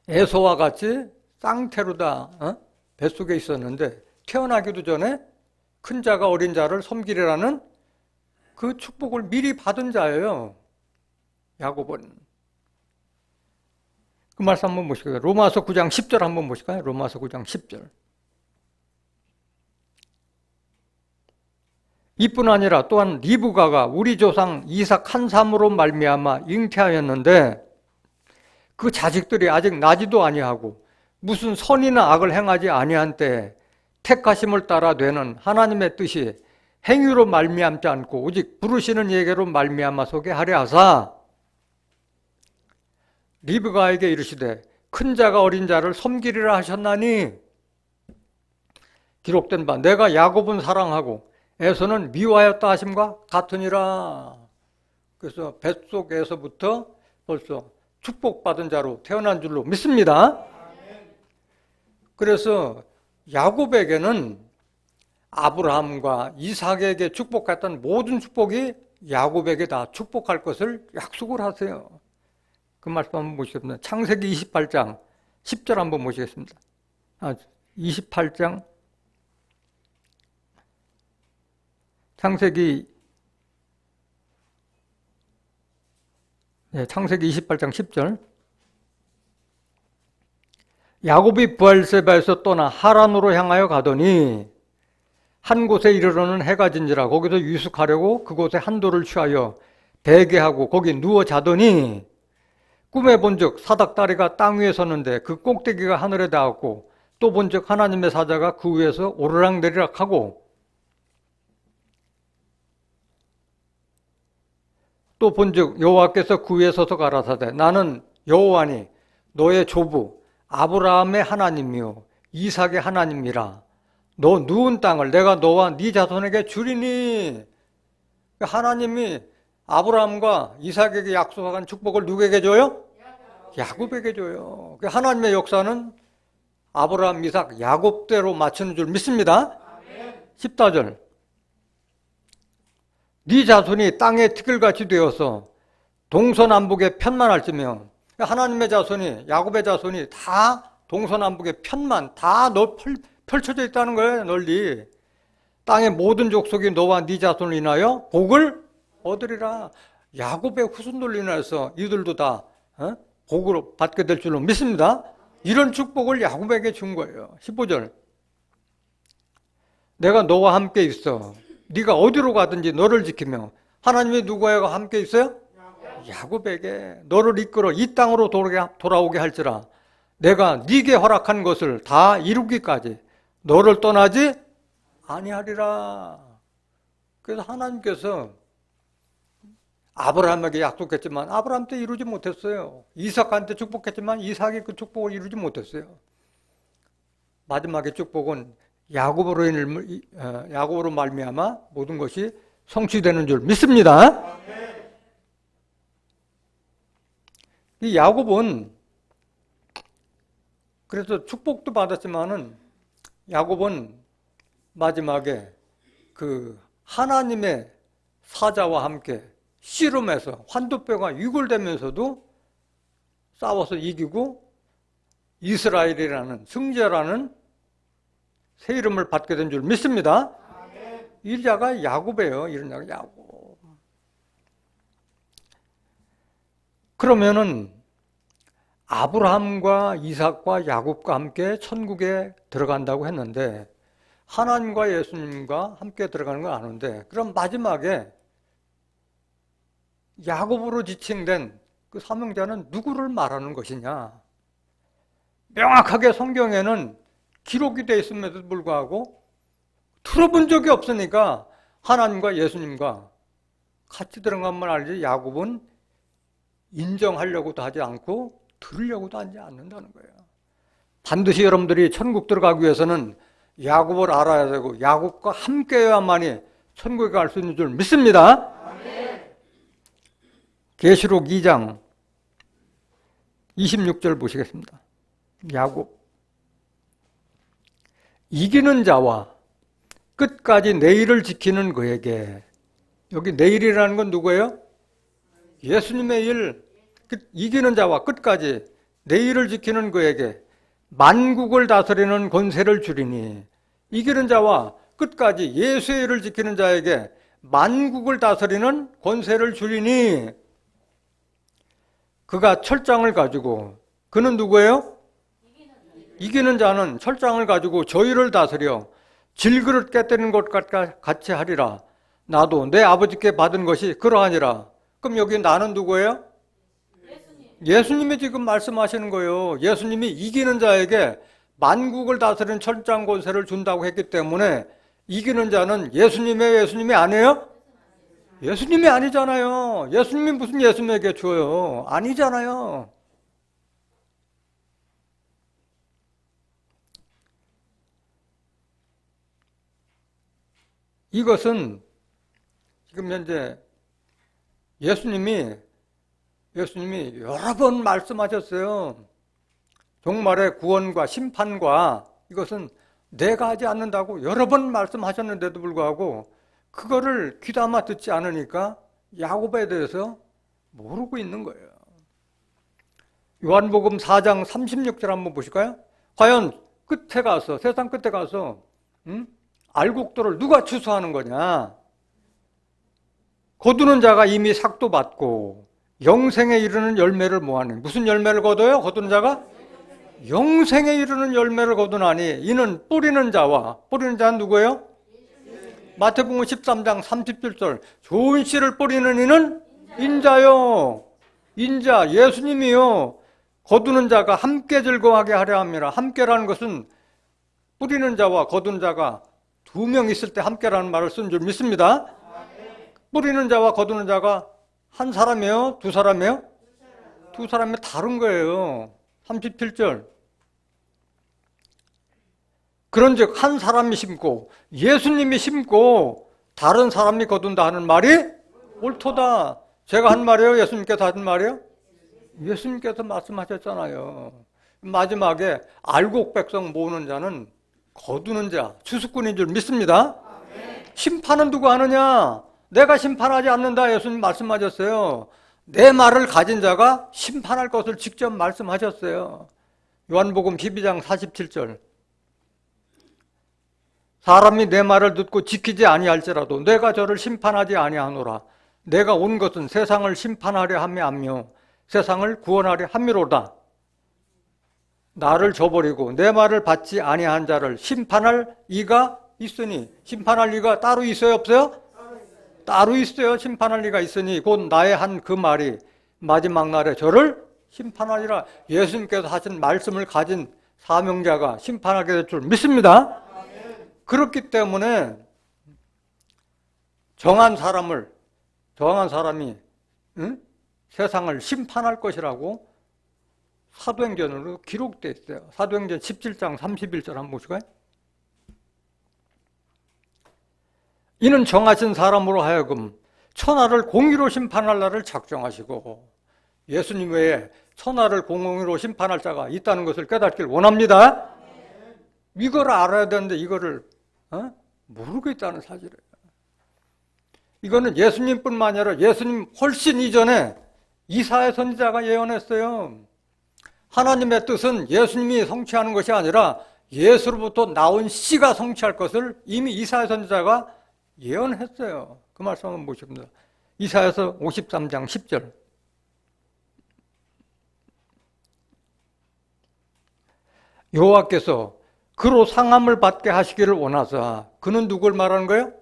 에서와 같이 쌍태로 다 뱃속에 있었는데 태어나기도 전에 큰 자가 어린 자를 섬기리라는 그 축복을 미리 받은 자예요. 야곱은. 그 말씀 한번 보실까요? 로마서 9장 10절 한번 보실까요? 로마서 9장 10절. 이뿐 아니라 또한 리브가가 우리 조상 이삭 한 삶으로 말미암아 잉태하였는데 그 자식들이 아직 나지도 아니하고 무슨 선이나 악을 행하지 아니한 때에 택하심을 따라 되는 하나님의 뜻이 행위로 말미암지 않고 오직 부르시는 예계로 말미암아 소게 하려 하사 리브가에게 이르시되 큰 자가 어린 자를 섬기리라 하셨나니 기록된 바 내가 야곱은 사랑하고 에서는 미워하였다 하심과 같으니라. 그래서 뱃속에서부터 벌써 축복받은 자로 태어난 줄로 믿습니다. 그래서 야곱에게는 아브라함과 이삭에게 축복했던 모든 축복이 야곱에게 다 축복할 것을 약속을 하세요. 그 말씀 한번 보시겠습니다. 창세기 28장 10절 한번 보시겠습니다. 28장 창세기 28장 10절. 야곱이 브엘세바에서 떠나 하란으로 향하여 가더니 한 곳에 이르러는 해가 진지라 거기서 유숙하려고 그곳에 한 돌을 취하여 베개하고 거기 누워 자더니 꿈에 본즉 사닥다리가 땅 위에 섰는데 그 꼭대기가 하늘에 닿았고 또 본즉 하나님의 사자가 그 위에서 오르락내리락하고 또 본즉 여호와께서 그 위에 서서 가라사대 나는 여호와니 너의 조부 아브라함의 하나님이요 이삭의 하나님이라 너 누운 땅을 내가 너와 네 자손에게 주리니. 하나님이 아브라함과 이삭에게 약속한 축복을 누구에게 줘요? 야곱에게 줘요. 하나님의 역사는 아브라함, 이삭, 야곱대로 맞추는 줄 믿습니다. 14절. 네 자손이 땅의 티끌같이 되어서 동서남북에 편만할지며. 하나님의 자손이, 야곱의 자손이 다 동서남북에 편만 다 펼쳐져 있다는 거예요. 널리. 땅의 모든 족속이 너와 네 자손을 인하여 복을 얻으리라. 야곱의 후손들로 인해서 이들도 다 복을 받게 될 줄로 믿습니다. 이런 축복을 야곱에게 준 거예요. 15절. 내가 너와 함께 있어. 네가 어디로 가든지 너를 지키며. 하나님이 누구와 함께 있어요? 야곱에게 너를 이끌어 이 땅으로 돌아오게 할지라. 내가 네게 허락한 것을 다 이루기까지 너를 떠나지 아니하리라. 그래서 하나님께서 아브라함에게 약속했지만 아브라함 때 이루지 못했어요. 이삭한테 축복했지만 이삭이 그 축복을 이루지 못했어요. 마지막에 축복은 야곱으로 말미암아 모든 것이 성취되는 줄 믿습니다. 이 야곱은 그래서 축복도 받았지만은 야곱은 마지막에 그 하나님의 사자와 함께 씨름해서 환도뼈가 유골되면서도 싸워서 이기고 이스라엘이라는 승자라는 새 이름을 받게 된 줄 믿습니다. 이 자가 야곱이에요. 이런 자가 야곱. 그러면은 아브라함과 이삭과 야곱과 함께 천국에 들어간다고 했는데 하나님과 예수님과 함께 들어가는 건 아는데 그럼 마지막에 야곱으로 지칭된 그 사명자는 누구를 말하는 것이냐? 명확하게 성경에는 기록이 되어 있음에도 불구하고 들어본 적이 없으니까 하나님과 예수님과 같이 들어간 건 알지 야곱은 인정하려고도 하지 않고 들으려고도 하지 않는다는 거예요. 반드시 여러분들이 천국 들어가기 위해서는 야곱을 알아야 되고 야곱과 함께해야만이 천국에 갈 수 있는 줄 믿습니다. 계시록 2장 26절 보시겠습니다. 야곱. 이기는 자와 끝까지 내일을 지키는 그에게. 여기 내일이라는 건 누구예요? 예수님의 일. 이기는 자와 끝까지 내일을 지키는 그에게 만국을 다스리는 권세를 주리니. 이기는 자와 끝까지 예수의 일을 지키는 자에게 만국을 다스리는 권세를 주리니. 그가 철장을 가지고, 그는 누구예요? 이기는 자는 철장을 가지고 저희를 다스려 질그릇 깨뜨리는 것과 같이 하리라. 나도 내 아버지께 받은 것이 그러하니라. 그럼 여기 나는 누구예요? 예수님이 지금 말씀하시는 거예요. 예수님이 이기는 자에게 만국을 다스리는 철장 권세를 준다고 했기 때문에 이기는 자는 예수님이 아니에요? 예수님이 아니잖아요. 예수님이 무슨 예수님에게 줘요? 아니잖아요. 이것은 지금 현재 예수님이 여러 번 말씀하셨어요. 종말의 구원과 심판과 이것은 내가 하지 않는다고 여러 번 말씀하셨는데도 불구하고 그거를 귀담아 듣지 않으니까 야곱에 대해서 모르고 있는 거예요. 요한복음 4장 36절 한번 보실까요? 과연 끝에 가서, 세상 끝에 가서 알곡들을 누가 추수하는 거냐? 거두는 자가 이미 삭도 받고 영생에 이르는 열매를 모아는, 무슨 열매를 거둬요? 거두는 자가? 영생에 이르는 열매를 거두나니 이는 뿌리는 자와, 뿌리는 자는 누구예요? 마태복음 13장 37절, 좋은 씨를 뿌리는 이는 인자요. 인자, 예수님이요. 거두는 자가 함께 즐거워하게 하려 함이라. 함께라는 것은 뿌리는 자와 거두는 자가 두 명 있을 때 함께라는 말을 쓴 줄 믿습니다. 뿌리는 자와 거두는 자가 한 사람이에요? 두 사람이에요? 두 사람이 다른 거예요. 37절. 그런즉 한 사람이 심고 예수님이 심고 다른 사람이 거둔다 하는 말이 옳도다. 제가 한 말이에요? 예수님께서 하신 말이에요? 예수님께서 말씀하셨잖아요. 마지막에 알곡 백성 모으는 자는 거두는 자, 추수꾼인 줄 믿습니다. 심판은 누가 하느냐? 내가 심판하지 않는다. 예수님 말씀하셨어요. 내 말을 가진 자가 심판할 것을 직접 말씀하셨어요. 요한복음 12장 47절. 사람이 내 말을 듣고 지키지 아니할지라도 내가 저를 심판하지 아니하노라. 내가 온 것은 세상을 심판하려 함이 아니며 세상을 구원하려 함이로다. 나를 저버리고 내 말을 받지 아니한 자를 심판할 이가 있으니, 심판할 이가 따로 있어요, 없어요? 따로 있어요. 심판할 이가 있으니 곧 나의 한 그 말이 마지막 날에 저를 심판하리라. 예수님께서 하신 말씀을 가진 사명자가 심판하게 될 줄 믿습니다. 그렇기 때문에 정한 사람이 세상을 심판할 것이라고 사도행전으로 기록되어 있어요. 사도행전 17장 31절 한번 보실까요? 이는 정하신 사람으로 하여금 천하를 공의로 심판할 날을 작정하시고, 예수님 외에 천하를 공의로 심판할 자가 있다는 것을 깨닫길 원합니다. 이걸 알아야 되는데 이거를 모르고 있다는 사실이에요. 이거는 예수님뿐만 아니라 예수님 훨씬 이전에 이사야 선지자가 예언했어요. 하나님의 뜻은 예수님이 성취하는 것이 아니라 예수로부터 나온 씨가 성취할 것을 이미 이사야 선지자가 예언했어요. 그 말씀 한번 보십니다. 이사야서 53장 10절. 여호와께서 그로 상함을 받게 하시기를 원하사. 그는 누굴 말하는 거예요?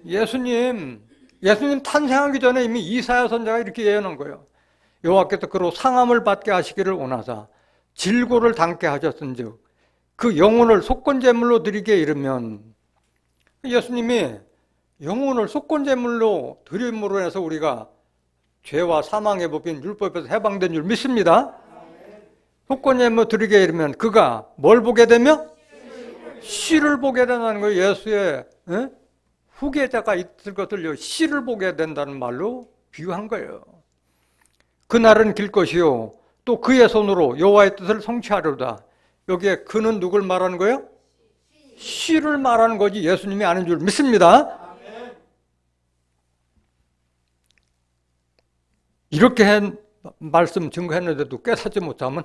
예수님. 예수님 탄생하기 전에 이미 이사야 선지자가 이렇게 예언한 거예요. 여호와께서 그로 상함을 받게 하시기를 원하사 질고를 당케 하셨은즉 그 영혼을 속건제물로 드리게 이르면, 예수님이 영혼을 속건제물로 드림으로 해서 우리가 죄와 사망의 법인 율법에서 해방된 줄 믿습니다. 속건제물로 드리게 이르면 그가 뭘 보게 되며? 씨를 보게 된다는 거예요. 예수의 후계자가 있을 것을 씨를 보게 된다는 말로 비유한 거예요. 그날은 길 것이요 또 그의 손으로 여호와의 뜻을 성취하려다. 여기에 그는 누굴 말하는 거예요? 씨를 말하는 거지 예수님이 아닌 줄 믿습니다. 이렇게 말씀 증거했는데도 깨닫지 못하면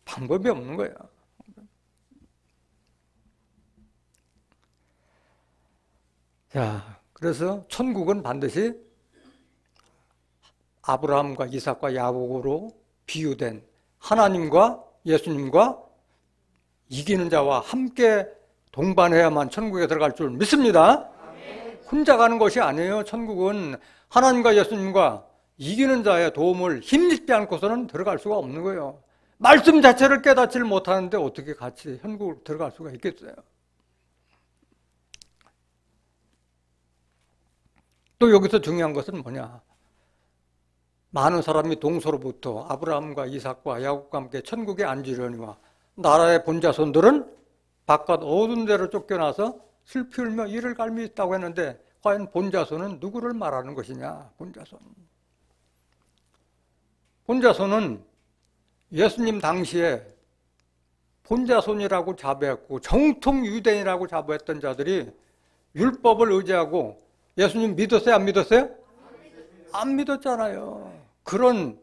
방법이 없는 거예요. 자, 그래서 천국은 반드시 아브라함과 이삭과 야곱으로 비유된 하나님과 예수님과 이기는 자와 함께 동반해야만 천국에 들어갈 줄 믿습니다. 혼자 가는 것이 아니에요. 천국은 하나님과 예수님과 이기는 자의 도움을 힘입지 않고서는 들어갈 수가 없는 거예요. 말씀 자체를 깨닫지를 못하는데 어떻게 같이 천국으로 들어갈 수가 있겠어요? 또 여기서 중요한 것은 뭐냐? 많은 사람이 동서로부터 아브라함과 이삭과 야곱과 함께 천국에 앉으려니와 나라의 본자손들은 바깥 어두운 데로 쫓겨나서 슬피 울며 이를 갈미 있다고 했는데, 과연 본자손은 누구를 말하는 것이냐? 본자손은 예수님 당시에 본자손이라고 자부했고 정통 유대인이라고 자부했던 자들이 율법을 의지하고 예수님 믿었어요? 안 믿었어요? 안 믿었잖아요. 그런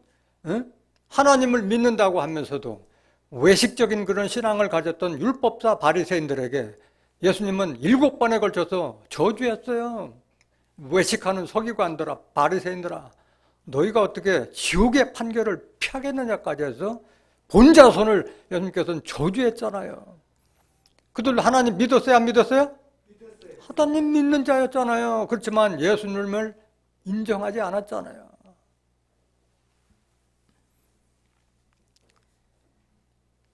하나님을 믿는다고 하면서도 외식적인 그런 신앙을 가졌던 율법사 바리새인들에게 예수님은 7번에 걸쳐서 저주했어요. 외식하는 서기관들아, 바리새인들아, 너희가 어떻게 지옥의 판결을 피하겠느냐까지 해서 본자손을 예수님께서는 저주했잖아요. 그들 하나님 믿었어요, 안 믿었어요? 하나님 믿는 자였잖아요. 그렇지만 예수님을 인정하지 않았잖아요.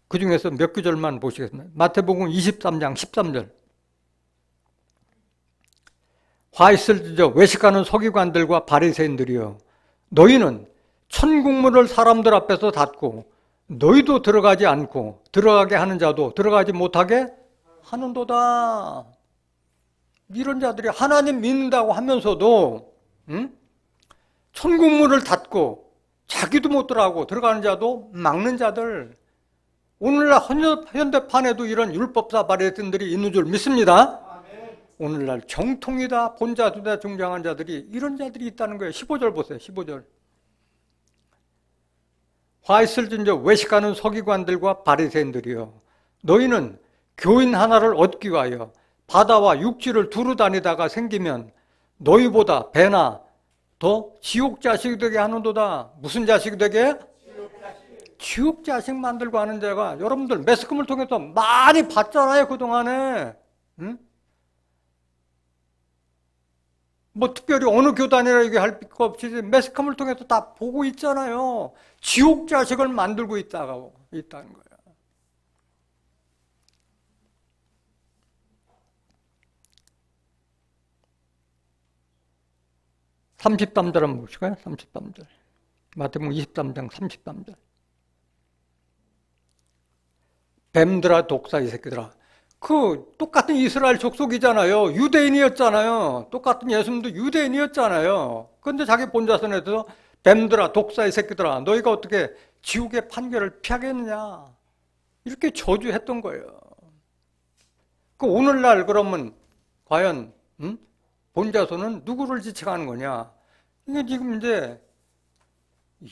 그 중에서 몇 구절만 보시겠습니다. 마태복음 23장 13절. 화 있을 저 외식하는 서기관들과 바리새인들이여, 너희는 천국문을 사람들 앞에서 닫고 너희도 들어가지 않고 들어가게 하는 자도 들어가지 못하게 하는도다. 이런 자들이 하나님 믿는다고 하면서도 천국문을 닫고 자기도 못 들어가고 들어가는 자도 막는 자들, 오늘날 현대판에도 이런 율법사 바리새인들이 있는 줄 믿습니다. 오늘날 정통이다, 본자주다 중장한 자들이, 이런 자들이 있다는 거예요. 15절 보세요. 15절. 화 있을진저 외식하는 서기관들과 바리새인들이여, 너희는 교인 하나를 얻기 위하여 바다와 육지를 두루 다니다가 생기면 너희보다 배나 더 지옥 자식이 되게 하는도다. 무슨 자식이 되게? 지옥 자식 만들고 하는 자가, 여러분들 매스컴을 통해서 많이 봤잖아요, 그동안에. 응? 뭐 특별히 어느 교단이라 얘기할 거 없이 매스컴을 통해서 다 보고 있잖아요. 지옥 자식을 만들고 있다는 거예요. (33절) 한번 보실까요? 33절. 마태복음 23장 33절. 뱀들아, 독사 이 새끼들아. 그 똑같은 이스라엘 족속이잖아요. 유대인이었잖아요. 똑같은 예수님도 유대인이었잖아요. 그런데 자기 본자손에서 뱀들아, 독사 이 새끼들아, 너희가 어떻게 지옥의 판결을 피하겠느냐, 이렇게 저주했던 거예요. 그 오늘날 그러면 과연 본자손은 누구를 지칭하는 거냐? 이게 지금 이제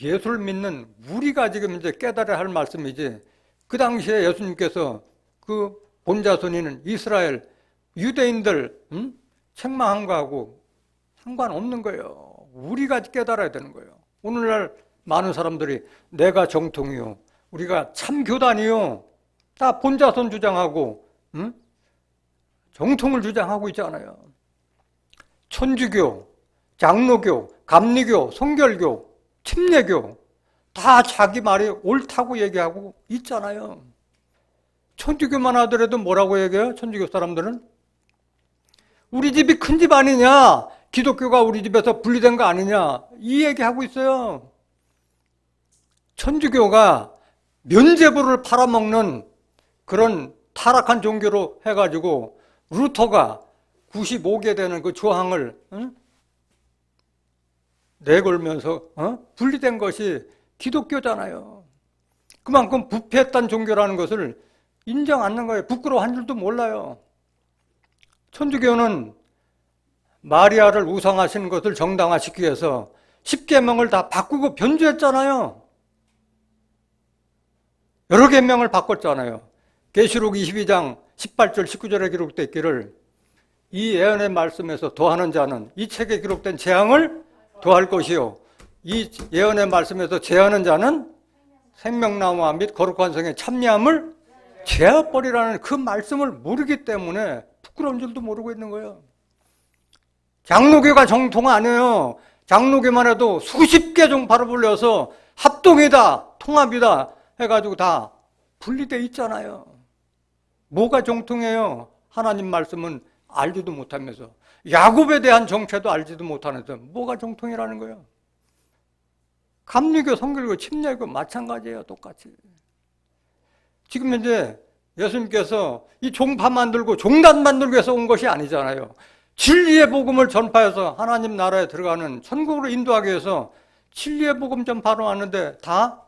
예수를 믿는 우리가 지금 이제 깨달아야 할 말씀이지, 그 당시에 예수님께서 그 본자손인 이스라엘 유대인들 책망한 거하고 상관없는 거예요. 우리가 깨달아야 되는 거예요. 오늘날 많은 사람들이 내가 정통이요, 우리가 참 교단이요, 다 본자손 주장하고 정통을 주장하고 있잖아요. 천주교, 장로교, 감리교, 성결교, 침례교 다 자기 말이 옳다고 얘기하고 있잖아요. 천주교만 하더라도 뭐라고 얘기해요? 천주교 사람들은 우리 집이 큰 집 아니냐, 기독교가 우리 집에서 분리된 거 아니냐, 이 얘기하고 있어요. 천주교가 면죄부를 팔아먹는 그런 타락한 종교로 해가지고 루터가 95개 되는 그 조항을 내걸면서 분리된 것이 기독교잖아요. 그만큼 부패했던 종교라는 것을 인정 않는 거예요. 부끄러워한 줄도 몰라요. 천주교는 마리아를 우상하시는 것을 정당화시키기 위해서 10계명을 다 바꾸고 변주했잖아요. 여러 계명을 바꿨잖아요. 계시록 22장 18절 19절에 기록되어 있기를, 이 예언의 말씀에서 더하는 자는 이 책에 기록된 재앙을 더할 것이요, 이 예언의 말씀에서 제하는 자는 생명나무와 및 거룩한 성의 참미함을 제하버리라는 그 말씀을 모르기 때문에 부끄러운 줄도 모르고 있는 거예요. 장로교가 정통 아니에요. 장로교만 해도 수십 개 종파를 불려서 합동이다, 통합이다 해가지고 다 분리되어 있잖아요. 뭐가 정통이에요? 하나님 말씀은 알지도 못하면서, 야곱에 대한 정체도 알지도 못하면서 뭐가 정통이라는 거예요? 감리교, 성결교, 침례교 마찬가지예요. 똑같이. 지금 이제 예수님께서 이 종파 만들고 종단 만들기 위해서 온 것이 아니잖아요. 진리의 복음을 전파해서 하나님 나라에 들어가는, 천국으로 인도하기 위해서 진리의 복음 전파로 왔는데 다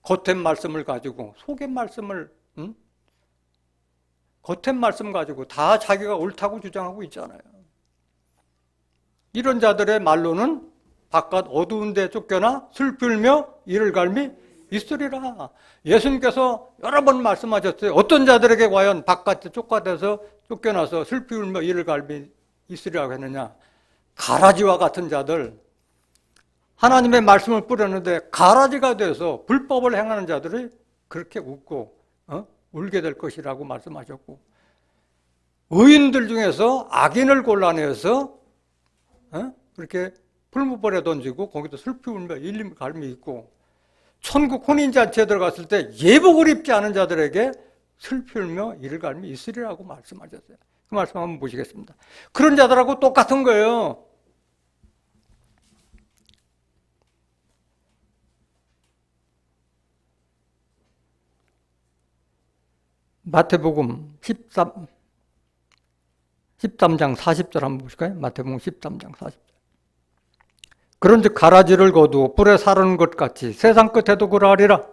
겉의 말씀을 가지고, 속의 말씀을 겉의 말씀 가지고 다 자기가 옳다고 주장하고 있잖아요. 이런 자들의 말로는 바깥 어두운 데 쫓겨나 슬피 울며 이를 갈미 있으리라. 예수님께서 여러 번 말씀하셨어요. 어떤 자들에게 과연 바깥에 쫓겨나서 슬피 울며 이를 갈미 있으리라고 했느냐. 가라지와 같은 자들, 하나님의 말씀을 뿌렸는데 가라지가 돼서 불법을 행하는 자들이 그렇게 웃고 울게 될 것이라고 말씀하셨고, 의인들 중에서 악인을 골라내서 그렇게 풀무불에 던지고 거기도 슬피 울며 일림 갈미 있고, 천국 혼인잔치에 들어갔을 때 예복을 입지 않은 자들에게 슬피 울며 이를 갈미 있으리라고 말씀하셨어요. 그 말씀 한번 보시겠습니다. 그런 자들하고 똑같은 거예요. 마태복음 13장 40절 한번 보실까요? 마태복음 13장 40절. 그런즉 가라지를 거두어 뿔에 사르는 것 같이 세상 끝에도 그러하리라.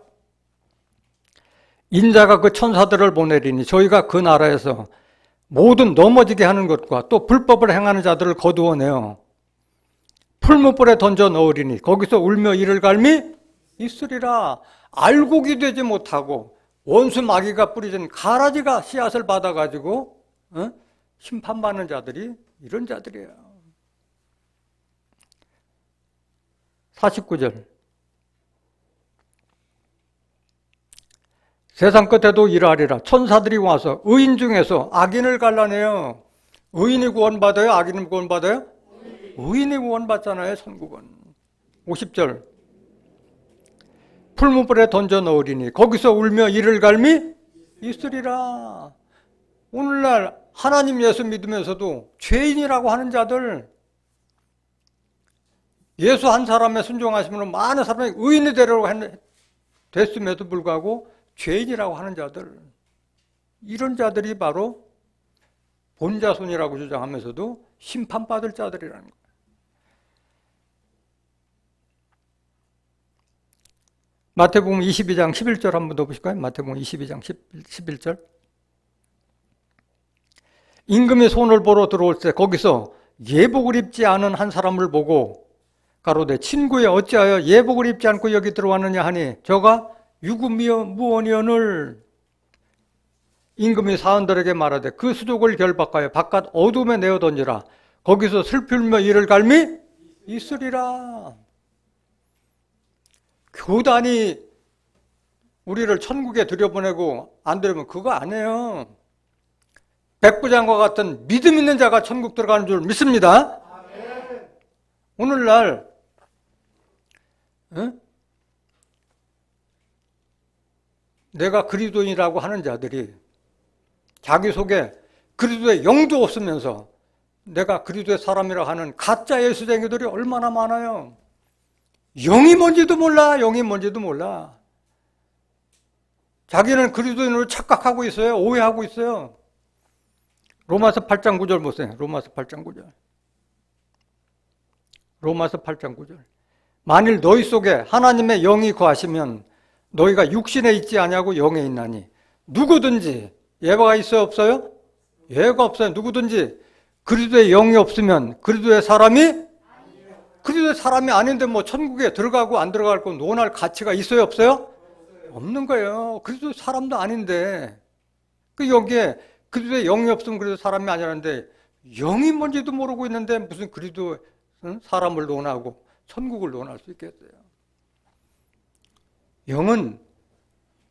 인자가 그 천사들을 보내리니 저희가 그 나라에서 모든 넘어지게 하는 것과 또 불법을 행하는 자들을 거두어내어 풀무불에 던져 넣으리니 거기서 울며 이를 갈미 있으리라. 알고 기되지 못하고 원수 마귀가 뿌리진 가라지가 씨앗을 받아가지고 심판받는 자들이 이런 자들이에요. 49절. 세상 끝에도 이러하리라. 천사들이 와서 의인 중에서 악인을 갈라내요. 의인이 구원받아요? 악인이 구원받아요? 의인이 구원받잖아요, 천국은. 50절. 풀무불에 던져 넣으리니 거기서 울며 이를 갈미 있으리라. 오늘날 하나님 예수 믿으면서도 죄인이라고 하는 자들, 예수 한 사람에 순종하시면 많은 사람이 의인이 되려고 됐음에도 불구하고 죄인이라고 하는 자들, 이런 자들이 바로 본자손이라고 주장하면서도 심판받을 자들이라는 거예요. 마태복음 22장 11절 한번 더 보실까요? 마태복음 22장 11절. 임금이 손을 보러 들어올 때 거기서 예복을 입지 않은 한 사람을 보고 가로되 친구여 어찌하여 예복을 입지 않고 여기 들어왔느냐 하니 저가 유구무원이오늘. 임금이 사원들에게 말하되 그 수족을 결박하여 바깥 어둠에 내어 던지라. 거기서 슬피 울며 이를 갈미 있으리라. 교단이 우리를 천국에 들여보내고 안 들여보면 그거 아니에요. 백부장과 같은 믿음 있는 자가 천국 들어가는 줄 믿습니다. 오늘날 내가 그리스도인이라고 하는 자들이 자기 속에 그리스도의 영도 없으면서 내가 그리스도의 사람이라고 하는 가짜 예수쟁이들이 얼마나 많아요. 영이 뭔지도 몰라. 영이 뭔지도 몰라. 자기는 그리스도인으로 착각하고 있어요. 오해하고 있어요. 로마서 8장 9절 보세요. 로마서 8장 9절. 로마서 8장 9절. 만일 너희 속에 하나님의 영이 거하시면 너희가 육신에 있지 아니하고 영에 있나니 누구든지 예가 있어요 없어요? 예가 없어요. 누구든지 그리스도의 영이 없으면 그리스도의 사람이 아닌데 뭐 천국에 들어가고 안 들어갈 거 논할 가치가 있어요 없어요? 없는 거예요. 그리스도 사람도 아닌데 여기에 그리스도의 영이 없으면 그리스도 사람이 아니라는데 영이 뭔지도 모르고 있는데 무슨 그리스도 사람을 논하고 천국을 논할 수 있겠어요. 영은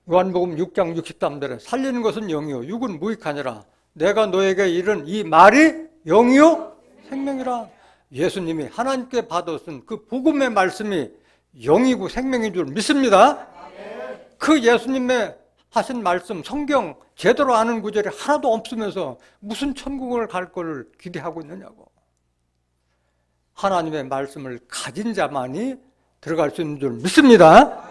요한복음 6장 63절에 살리는 것은 영이요 육은 무익하니라. 내가 너에게 이른 이 말이 영이요 생명이라. 예수님이 하나님께 받으신 그 복음의 말씀이 영이고 생명인 줄 믿습니다. 그 예수님의 하신 말씀, 성경 제대로 아는 구절이 하나도 없으면서 무슨 천국을 갈 걸 기대하고 있느냐고. 하나님의 말씀을 가진 자만이 들어갈 수 있는 줄 믿습니다.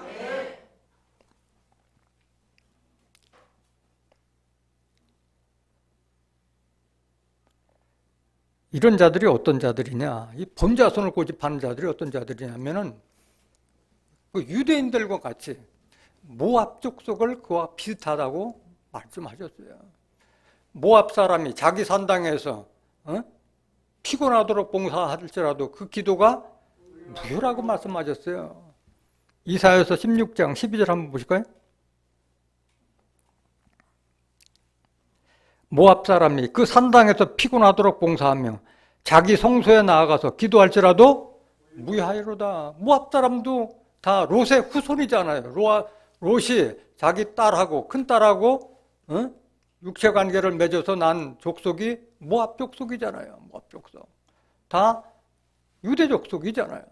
이런 자들이 어떤 자들이냐? 이 본자손을 고집하는 자들이 어떤 자들이냐면은 그 유대인들과 같이 모압 족속을 그와 비슷하다고 말씀하셨어요. 모압 사람이 자기 산당에서 피곤하도록 봉사할지라도 그 기도가 무효라고 말씀하셨어요. 이사야서 16장 12절 한번 보실까요? 모압 사람이 그 산당에서 피곤하도록 봉사하며 자기 성소에 나아가서 기도할지라도 무효하리로다. 모압 사람도 다 롯의 후손이잖아요. 롯이 자기 딸하고 큰딸하고 육체 관계를 맺어서 난 족속이 모압 족속이잖아요. 모압 족속. 다 유대 족속이잖아요.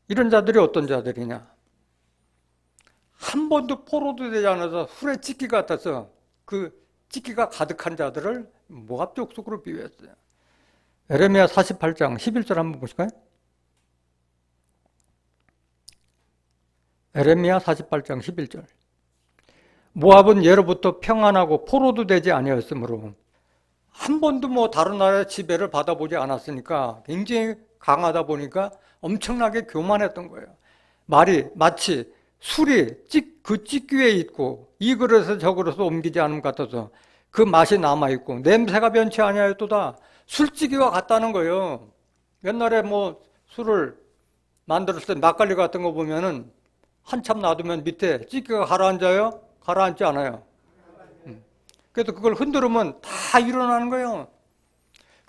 이런 자들이 어떤 자들이냐? 한 번도 포로도 되지 않아서 술에 찢기 같아서 그 찢기가 가득한 자들을 모압 족속으로 비유했어요. 에레미야 48장 11절 한번 보실까요? 에레미야 48장 11절. 모압은 예로부터 평안하고 포로도 되지 아니었으므로 한 번도 다른 나라의 지배를 받아보지 않았으니까 굉장히 강하다 보니까 엄청나게 교만했던 거예요. 말이 마치 술이 그 찌귀에 있고 이 그릇에서 저 그릇으로 옮기지 않음 같아서 그 맛이 남아있고 냄새가 변치 아니하였도다. 술찌개와 같다는 거예요. 옛날에 술을 만들었을 때 막걸리 같은 거 보면은 한참 놔두면 밑에 찌개가 가라앉아요? 가라앉지 않아요. 그래서 그걸 흔들으면 다 일어나는 거예요.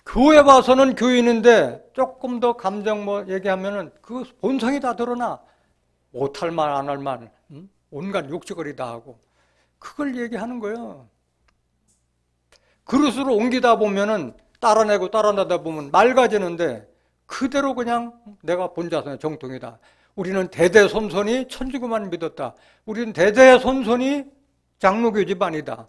교회 와서는 교인인데 조금 더 감정 얘기하면은 그 본성이 다 드러나. 못할 만, 안 할 만, 온갖 욕짓거리 다 하고. 그걸 얘기하는 거예요. 그릇으로 옮기다 보면은 따라내고 따라내다 보면 맑아지는데 그대로 그냥 내가 본자손의 정통이다. 우리는 대대손손이 천주교만 믿었다. 우리는 대대손손이 장로교 집안이다.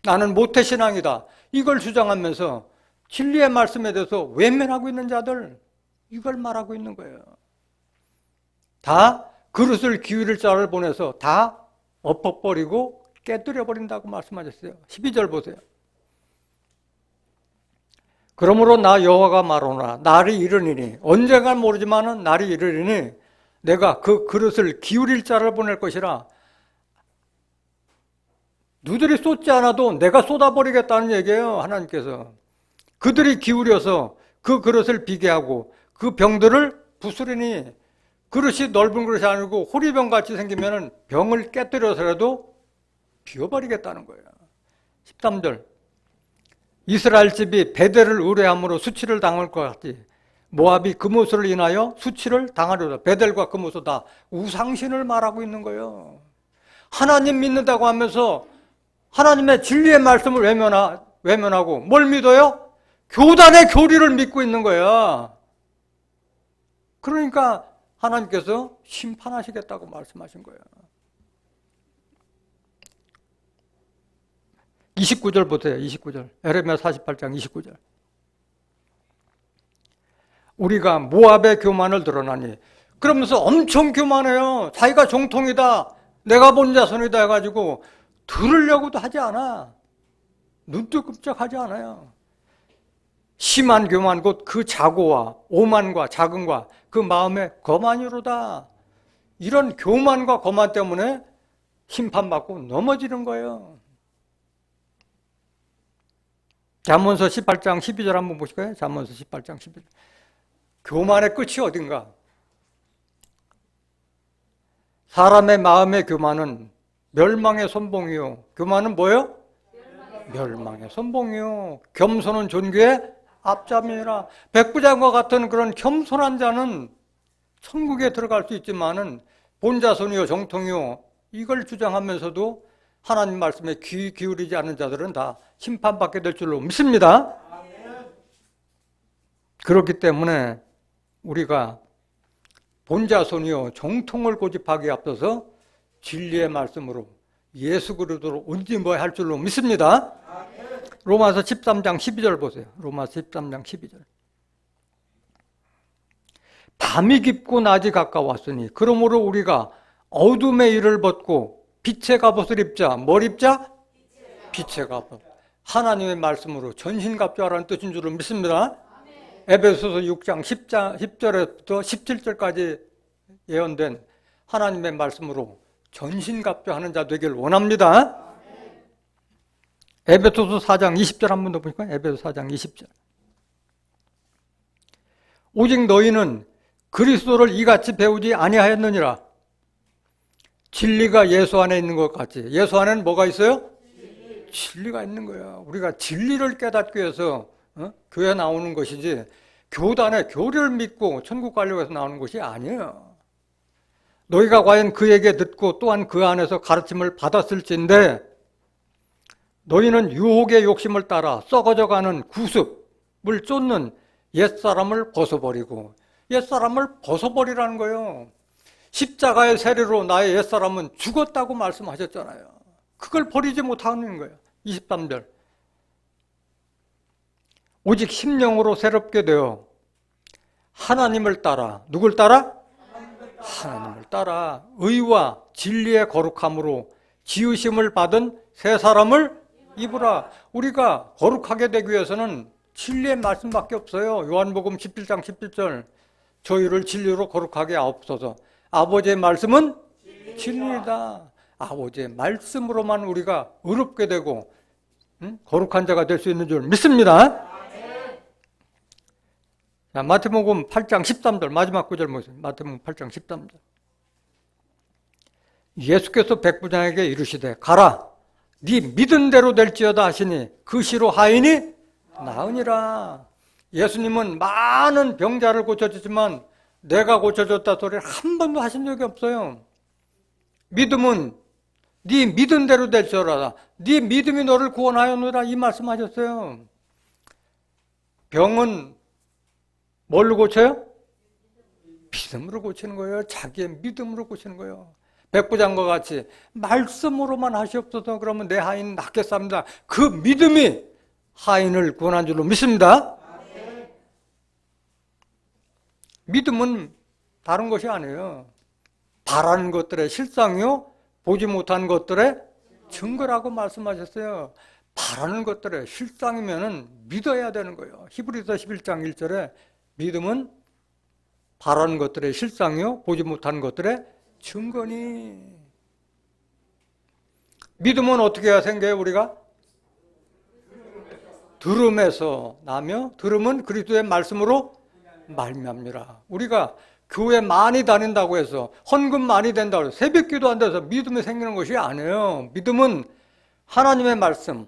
나는 모태신앙이다. 이걸 주장하면서 진리의 말씀에 대해서 외면하고 있는 자들, 이걸 말하고 있는 거예요. 다 그릇을 기울일 자를 보내서 다 엎어버리고 깨뜨려버린다고 말씀하셨어요. 12절 보세요. 그러므로 나 여호와가 말하노라. 날이 이르리니, 언젠간 모르지만은 날이 이르리니 내가 그 그릇을 기울일 자를 보낼 것이라. 누들이 쏟지 않아도 내가 쏟아버리겠다는 얘기예요. 하나님께서. 그들이 기울여서 그 그릇을 비게 하고 그 병들을 부수리니, 그릇이 넓은 그릇이 아니고 호리병같이 생기면 병을 깨뜨려서라도 비워버리겠다는 거예요. 13절. 이스라엘 집이 베델을 의뢰함으로 수치를 당할 것 같이 모압이 그모스를 인하여 수치를 당하려다. 베델과 그모스 다 우상신을 말하고 있는 거예요. 하나님 믿는다고 하면서 하나님의 진리의 말씀을 외면하고 뭘 믿어요? 교단의 교리를 믿고 있는 거야. 그러니까 하나님께서 심판하시겠다고 말씀하신 거예요. 29절 보세요. 29절. 에레미야 48장 29절. 우리가 모압의 교만을 드러나니, 그러면서 엄청 교만해요. 자기가 정통이다, 내가 본 자손이다 해가지고 들으려고도 하지 않아. 눈도 끔찍하지 않아요. 심한 교만 곧 그 자고와 오만과 자긍과 그 마음의 거만이로다. 이런 교만과 거만 때문에 심판받고 넘어지는 거예요. 잠언서 18장 12절 한번 보실까요? 잠언서 18장 12절. 교만의 끝이 어딘가? 사람의 마음의 교만은 멸망의 선봉이요. 교만은 뭐예요? 멸망의 선봉이요. 겸손은 존귀의 앞잡이라. 백부장과 같은 그런 겸손한 자는 천국에 들어갈 수 있지만은 본자손이요 정통이요 이걸 주장하면서도 하나님 말씀에 귀 기울이지 않는 자들은 다 심판받게 될 줄로 믿습니다. 그렇기 때문에 우리가 본자손이요 정통을 고집하기에 앞서서 진리의 말씀으로 예수 그리스도로 옷 입어야 할 줄로 믿습니다. 로마서 13장 12절 보세요. 로마서 13장 12절. 밤이 깊고 낮이 가까웠으니 그러므로 우리가 어둠의 일을 벗고 빛의 갑옷을 입자. 뭘 입자? 빛의 갑옷. 하나님의 말씀으로 전신갑주하라는 뜻인 줄로 믿습니다. 에베소서 6장 10절에부터 17절까지 예언된 하나님의 말씀으로 전신갑주하는 자 되길 원합니다. 에베소서 4장 20절 한 번 더 보실까요? 에베소서 4장 20절. 오직 너희는 그리스도를 이같이 배우지 아니하였느니라. 진리가 예수 안에 있는 것 같이. 예수 안에는 뭐가 있어요? 진리가 있는 거야. 우리가 진리를 깨닫기 위해서 교회 나오는 것이지 교단의 교리를 믿고 천국 가려고 해서 나오는 것이 아니에요. 너희가 과연 그에게 듣고 또한 그 안에서 가르침을 받았을진데 너희는 유혹의 욕심을 따라 썩어져가는 구습을 쫓는 옛사람을 벗어버리고, 옛사람을 벗어버리라는 거예요. 십자가의 세례로 나의 옛사람은 죽었다고 말씀하셨잖아요. 그걸 버리지 못하는 거예요. 23절. 오직 심령으로 새롭게 되어 하나님을 따라, 누굴 따라? 하나님을 따라 의와 진리의 거룩함으로 지으심을 받은 새 사람을 입으라. 우리가 거룩하게 되기 위해서는 진리의 말씀밖에 없어요. 요한복음 17장 17절. 저희를 진리로 거룩하게 하옵소서. 아버지의 말씀은 진리다. 아버지의 말씀으로만 우리가 의롭게 되고 거룩한 자가 될 수 있는 줄 믿습니다. 자, 마태복음 8장 13절 마지막 구절 보세요. 마태복음 8장 13절. 예수께서 백부장에게 이르시되 가라 네 믿은 대로 될지어다 하시니 그 시로 하인이 나으니라. 예수님은 많은 병자를 고쳐주지만 내가 고쳐줬다 소리를 한 번도 하신 적이 없어요. 믿음은 네 믿은 대로 될지어다. 네 믿음이 너를 구원하였노라 이 말씀하셨어요. 병은 뭘로 고쳐요? 믿음으로 고치는 거예요. 자기의 믿음으로 고치는 거예요. 백부장과 같이 말씀으로만 하시옵소서. 그러면 내 하인 낫겠습니다. 그 믿음이 하인을 구원한 줄로 믿습니다. 믿음은 다른 것이 아니에요. 바라는 것들의 실상이요 보지 못한 것들의 증거라고 말씀하셨어요. 바라는 것들의 실상이면 믿어야 되는 거예요. 히브리서 11장 1절에 믿음은 바라는 것들의 실상이요 보지 못한 것들의 증거니. 믿음은 어떻게 해야 생겨요? 우리가 들음에서 나며 들음은 그리스도의 말씀으로 말미암니라. 우리가 교회 많이 다닌다고 해서 헌금 많이 된다고 해서 새벽기도 안 돼서 믿음이 생기는 것이 아니에요. 믿음은 하나님의 말씀,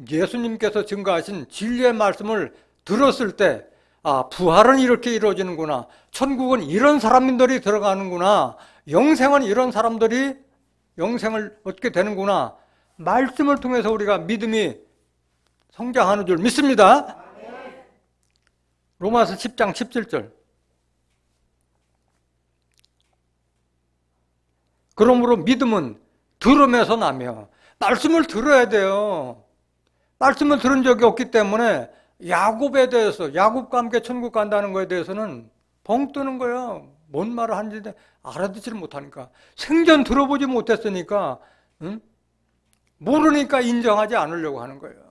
예수님께서 증거하신 진리의 말씀을 들었을 때 아, 부활은 이렇게 이루어지는구나. 천국은 이런 사람들이 들어가는구나. 영생은 이런 사람들이 영생을 얻게 되는구나. 말씀을 통해서 우리가 믿음이 성장하는 줄 믿습니다. 로마서 10장 17절. 그러므로 믿음은 들음에서 나며 말씀을 들어야 돼요. 말씀을 들은 적이 없기 때문에 야곱에 대해서 야곱과 함께 천국 간다는 것에 대해서는 벙 뜨는 거예요. 뭔 말을 하는지 알아듣지를 못하니까. 생전 들어보지 못했으니까 모르니까 인정하지 않으려고 하는 거예요.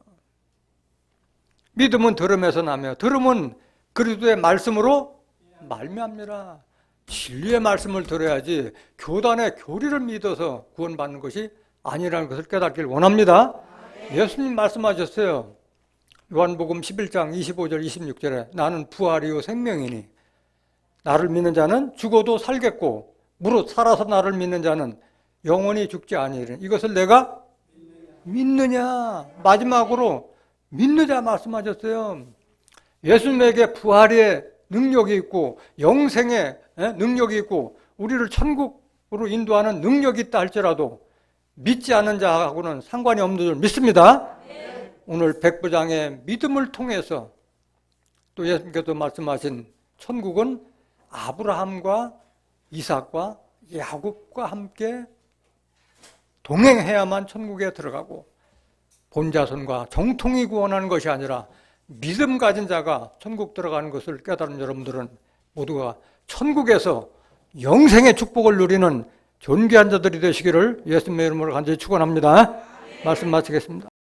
믿음은 들음에서 나며 들음은 그리스도의 말씀으로 말미암니라. 진리의 말씀을 들어야지 교단의 교리를 믿어서 구원받는 것이 아니라는 것을 깨닫기를 원합니다. 예수님 말씀하셨어요. 요한복음 11장 25절 26절에 나는 부활이요 생명이니 나를 믿는 자는 죽어도 살겠고 무릇 살아서 나를 믿는 자는 영원히 죽지 아니하리니 이것을 내가 믿느냐. 마지막으로 믿느냐 말씀하셨어요. 예수님에게 부활의 능력이 있고 영생의 능력이 있고 우리를 천국으로 인도하는 능력이 있다 할지라도 믿지 않는 자하고는 상관이 없는 줄 믿습니다. 오늘 백부장의 믿음을 통해서 또 예수님께서 말씀하신 천국은 아브라함과 이삭과 야곱과 함께 동행해야만 천국에 들어가고 본자손과 정통이 구원하는 것이 아니라 믿음 가진 자가 천국 들어가는 것을 깨달은 여러분들은 모두가 천국에서 영생의 축복을 누리는 존귀한 자들이 되시기를 예수님의 이름으로 간절히 축원합니다. 말씀 마치겠습니다.